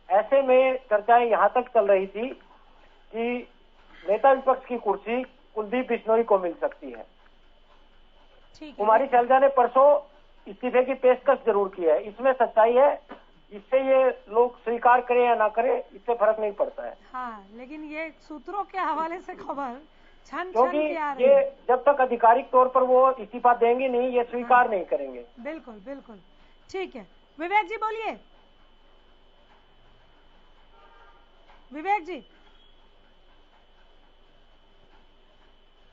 ऐसे में चर्चाएं यहाँ तक चल रही थी कि नेता विपक्ष की कुर्सी कुलदीप बिश्नोई को मिल सकती है। कुमारी शैलजा ने परसों इस्तीफे की पेशकश जरूर की है, इसमें सच्चाई है इससे ये लोग स्वीकार करें या ना करें, इससे फर्क नहीं पड़ता है। हाँ, लेकिन ये सूत्रों के हवाले से खबर क्योंकि ये जब तक आधिकारिक तौर पर वो इस्तीफा देंगे नहीं, ये स्वीकार नहीं करेंगे। बिल्कुल बिल्कुल, ठीक है। विवेक जी बोलिए। विवेक जी,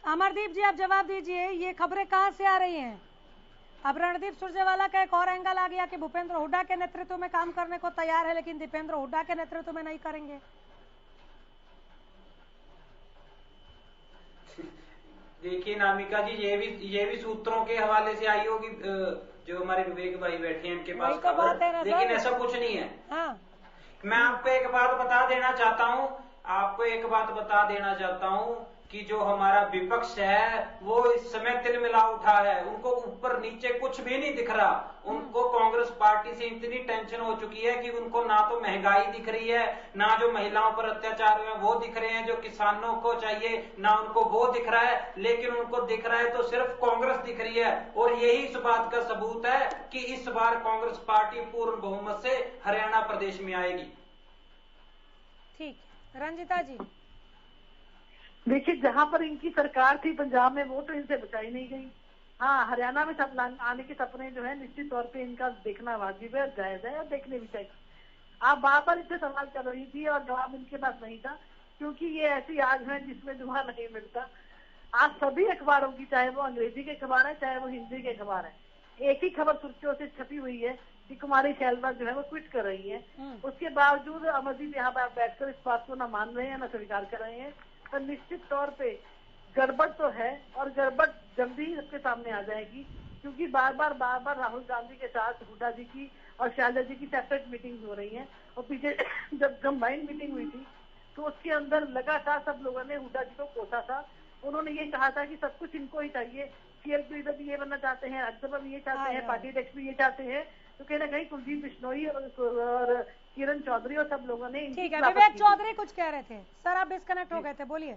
अमरदीप जी आप जवाब दीजिए, ये खबरें कहाँ से आ रही हैं? अब रणदीप सुरजेवाला का एक और एंगल आ गया कि भूपेंद्र हुड्डा के नेतृत्व में काम करने को तैयार है, लेकिन दीपेंद्र हुड्डा के नेतृत्व में नहीं करेंगे। देखिए नामिका जी, ये भी सूत्रों के हवाले से आई होगी, जो हमारे विवेक भाई बैठे हैं इनके पास खबर, लेकिन ऐसा कुछ नहीं है। हाँ। मैं आपको एक बात बता देना चाहता हूँ कि जो हमारा विपक्ष है वो इस समय तिलमिला उठा है, उनको ऊपर नीचे कुछ भी नहीं दिख रहा। उनको कांग्रेस पार्टी से इतनी टेंशन हो चुकी है कि उनको ना तो महंगाई दिख रही है, ना जो महिलाओं पर अत्याचार हुए वो दिख रहे हैं, जो किसानों को चाहिए ना उनको वो दिख रहा है, लेकिन उनको दिख रहा है तो सिर्फ कांग्रेस दिख रही है। और यही इस बात का सबूत है कि इस बार कांग्रेस पार्टी पूर्ण बहुमत से हरियाणा प्रदेश में आएगी। ठीक, रंजिता जी। देखिए, जहाँ पर इनकी सरकार थी पंजाब में, वो तो इनसे बचाई नहीं गई। हाँ, हरियाणा में सब आने के सपने जो है निश्चित तौर पे इनका देखना वाजिब है, जायज है और देखने भी चाहिए। आप बार बार इनसे सवाल कर रही थी और जवाब इनके पास नहीं था, क्योंकि ये ऐसी आग है जिसमें धुआं नहीं मिलता। आज सभी अखबारों की, चाहे वो अंग्रेजी के अखबार है चाहे वो हिंदी के अखबार है, एक ही खबर सुर्खियों से छपी हुई है कि कुमारी शैलजा जो है वो क्विट कर रही है। उसके बावजूद अमरदीप यहाँ पर बैठकर इस बात को न मान रहे हैं न स्वीकार कर रहे हैं। तो निश्चित तौर पे गड़बड़ तो है और गड़बड़ जल्दी ही सबके सामने आ जाएगी, क्योंकि बार बार राहुल गांधी के साथ हुड्डा जी की और शैलजा जी की सेपरेट मीटिंग हो रही हैं। और पीछे जब कंबाइंड मीटिंग हुई थी तो उसके अंदर लगातार सब लोगों ने हुड्डा जी को कोसा था। उन्होंने ये कहा था कि सब कुछ इनको ही चाहिए, सीएल लीडर भी ये बनना चाहते हैं, राज्यसभा भी ये चाहते हैं, पार्टी अध्यक्ष भी ये चाहते हैं। तो कहीं ना कहीं कुलदीप बिश्नोई और किरण चौधरी और सब लोगों ने। ठीक है, विवेक चौधरी कुछ कह रहे थे सर, आप डिस्कनेक्ट हो गए थे, बोलिए।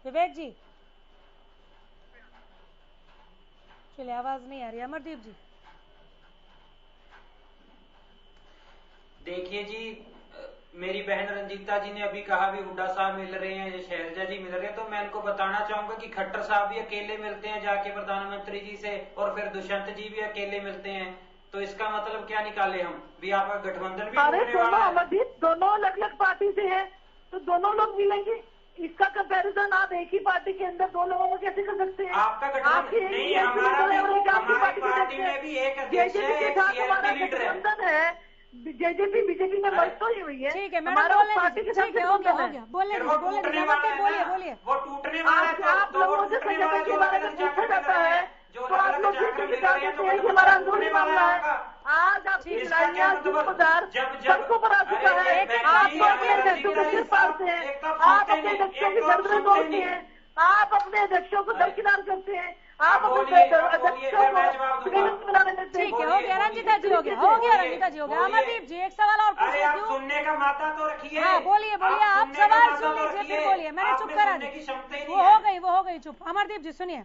विवेक जी, चलिए आवाज नहीं आ रही। अमरदीप जी। देखिए जी, मेरी बहन रंजीता जी ने अभी कहा भी हुड्डा साहब मिल रहे हैं, शैलजा जी मिल रहे हैं, तो मैं इनको बताना चाहूंगा कि खट्टर साहब भी अकेले मिलते हैं जाके प्रधानमंत्री जी से, और फिर दुष्यंत जी भी अकेले मिलते हैं। तो इसका मतलब क्या निकाले हम भी, आपका गठबंधन भी होने वाला है। अमरदीप, दोनों अलग अलग पार्टी से है तो दोनों लोग मिलेंगे। इसका कंपैरिजन आप एक ही पार्टी के अंदर दो लोगों को कैसे कर सकते हैं? आपका गठबंधन नहीं, हमारी पार्टी में भी एक अध्यक्ष है, एक सीएलपी लीडर है। जेजेपी बीजेपी में मर्ज तो ही हुई है। ठीक है, मैडम पार्टी के साथ हो गया। बोले वो टूटने वाला है। आप लोगों से संगठन के बारे में पूछा जाता है तो आप लोग हमारा अंदरूनी मामला है। आज आपकी लड़ाइयाँ सबको पर आ चुका है। आप अपने अध्यक्षों को सिर पालते हैं, आप अपने अध्यक्षों की गर्दनें तोड़ते हैं, आप अपने अध्यक्षों को दरकिनार करते हैं, आप अपने अध्यक्षों को बनाने देते हैं। ठीक है, हो गया रंजिता जी, हो गया रंजिता जी, हो गया। अमरदीप जी, एक सवाल और पूछ आप सुनने का माता तो रखिए। हाँ, बोलिए आप सवाल सुन लीजिए फिर बोलिए। मैंने चुप करा दी, वो हो गई चुप। अमरदीप जी सुनिए,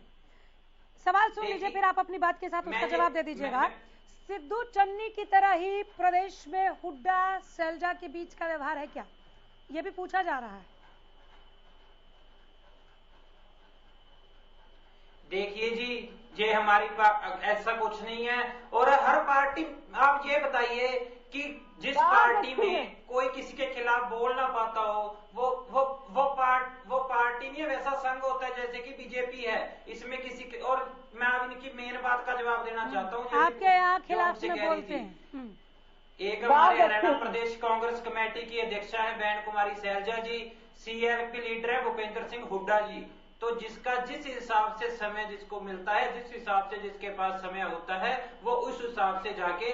सवाल सुन लीजिए, फिर आप अपनी बात के साथ उसका जवाब दे दीजिएगा। सिद्धू चन्नी की तरह ही प्रदेश में हुड्डा शैलजा के बीच का व्यवहार है क्या, ये भी पूछा जा रहा है। देखिए जी, ये हमारी ऐसा कुछ नहीं है। और हर पार्टी, आप ये बताइए कि जिस पार्टी में कोई किसी के खिलाफ बोल ना पाता हो, वो पार्टी नहीं है, वैसा संघ होता है जैसे कि बीजेपी है। इसमें किसी के, और मैं अब इनकी मेन बात का जवाब देना चाहता हूँ। आपके यहाँ खिलाफ में बोलते हैं। एक हमारे हरियाणा प्रदेश कांग्रेस कमेटी की अध्यक्षा है बहन कुमारी शैलजा जी, सीएलपी लीडर है भूपेंद्र सिंह हुड्डा जी। तो जिसका जिस हिसाब से समय जिसको मिलता है, जिस हिसाब से जिसके पास समय होता है, वो उस हिसाब से जाके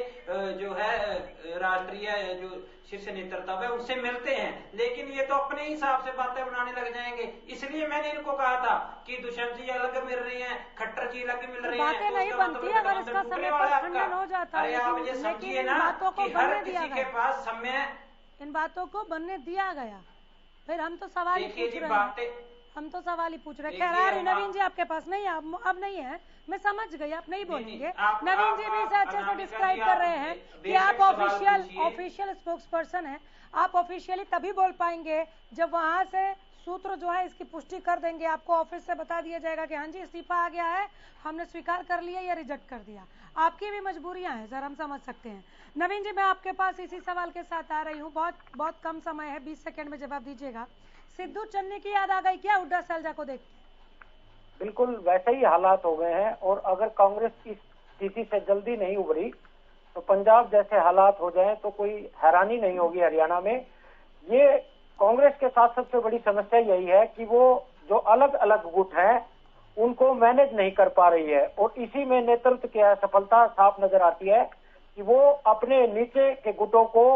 जो है राष्ट्रीय जो शीर्ष नेतृत्व है उनसे मिलते हैं। लेकिन ये तो अपने हिसाब से बातें बनाने लग जाएंगे। इसलिए मैंने इनको कहा था कि दुष्यंत जी अलग मिल रहे हैं, खट्टर जी अलग मिल रहे हैं। बातें नहीं बनती अगर इसका समय पर खंडन हो जाता है। आप ये समझिए ना कि हर किसी के पास समय, इन बातों को बनने दिया गया। फिर हम तो सवाल देखिए जी, बातें हम तो सवाल ही पूछ रहे। खैर नवीन जी आपके पास नहीं, अब नहीं है, मैं समझ गई, आप नहीं बोलेंगे। नवीन जी भी इसे अच्छे से डिस्क्राइब कर रहे हैं कि आप ऑफिशियल स्पोक्स पर्सन है, आप ऑफिशियली तभी बोल पाएंगे जब वहां से सूत्र जो है इसकी पुष्टि कर देंगे, आपको ऑफिस से बता दिया जाएगा कि हाँ जी इस्तीफा आ गया है, हमने स्वीकार कर लिया या रिजेक्ट कर दिया। आपकी भी मजबूरियां हैं सर, हम समझ सकते हैं। नवीन जी मैं आपके पास इसी सवाल के साथ आ रही हूँ, बहुत कम समय है, 20 सेकंड में जवाब दीजिएगा। सिद्धू चन्नी की याद आ गई क्या हुड्डा शैलजा को देख? बिल्कुल वैसे ही हालात हो गए हैं, और अगर कांग्रेस इस स्थिति से जल्दी नहीं उभरी तो पंजाब जैसे हालात हो जाएं तो कोई हैरानी नहीं होगी हरियाणा में। ये कांग्रेस के साथ सबसे बड़ी समस्या यही है कि वो जो अलग अलग गुट हैं उनको मैनेज नहीं कर पा रही है, और इसी में नेतृत्व की असफलता साफ नजर आती है कि वो अपने नीचे के गुटों को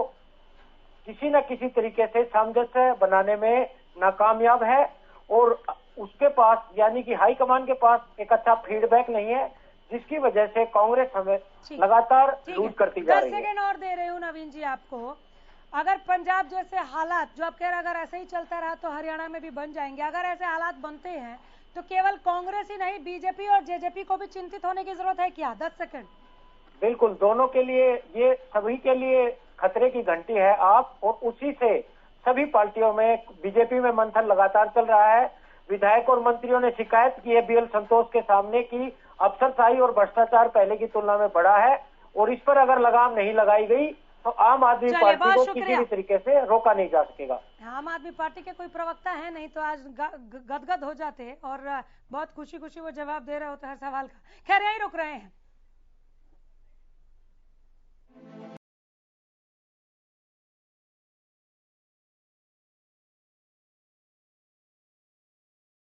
किसी न किसी तरीके से सामंजस्य बनाने में नाकामयाब है, और उसके पास यानी कि हाईकमान के पास एक अच्छा फीडबैक नहीं है, जिसकी वजह से कांग्रेस हमें लगातार लूट करती जा रही है। 10 सेकंड और दे रही हूँ नवीन जी आपको। अगर पंजाब जैसे हालात जो आप कह रहे हैं अगर ऐसे ही चलता रहा तो हरियाणा में भी बन जाएंगे, अगर ऐसे हालात बनते हैं तो केवल कांग्रेस ही नहीं बीजेपी और जेजेपी को भी चिंतित होने की जरूरत है क्या? 10 सेकंड। बिल्कुल, दोनों के लिए, ये सभी के लिए खतरे की घंटी है आप, और उसी से सभी पार्टियों में, बीजेपी में मंथन लगातार चल रहा है। विधायक और मंत्रियों ने शिकायत की है बीएल संतोष के सामने की अफसरशाही और भ्रष्टाचार पहले की तुलना में बढ़ा है, और इस पर अगर लगाम नहीं लगाई गई तो आम आदमी पार्टी को किसी भी तरीके से रोका नहीं जा सकेगा। आम आदमी पार्टी के कोई प्रवक्ता है नहीं तो आज गदगद हो जाते और बहुत खुशी खुशी वो जवाब दे रहे होते हर सवाल का। खैर यही रुक रहे हैं।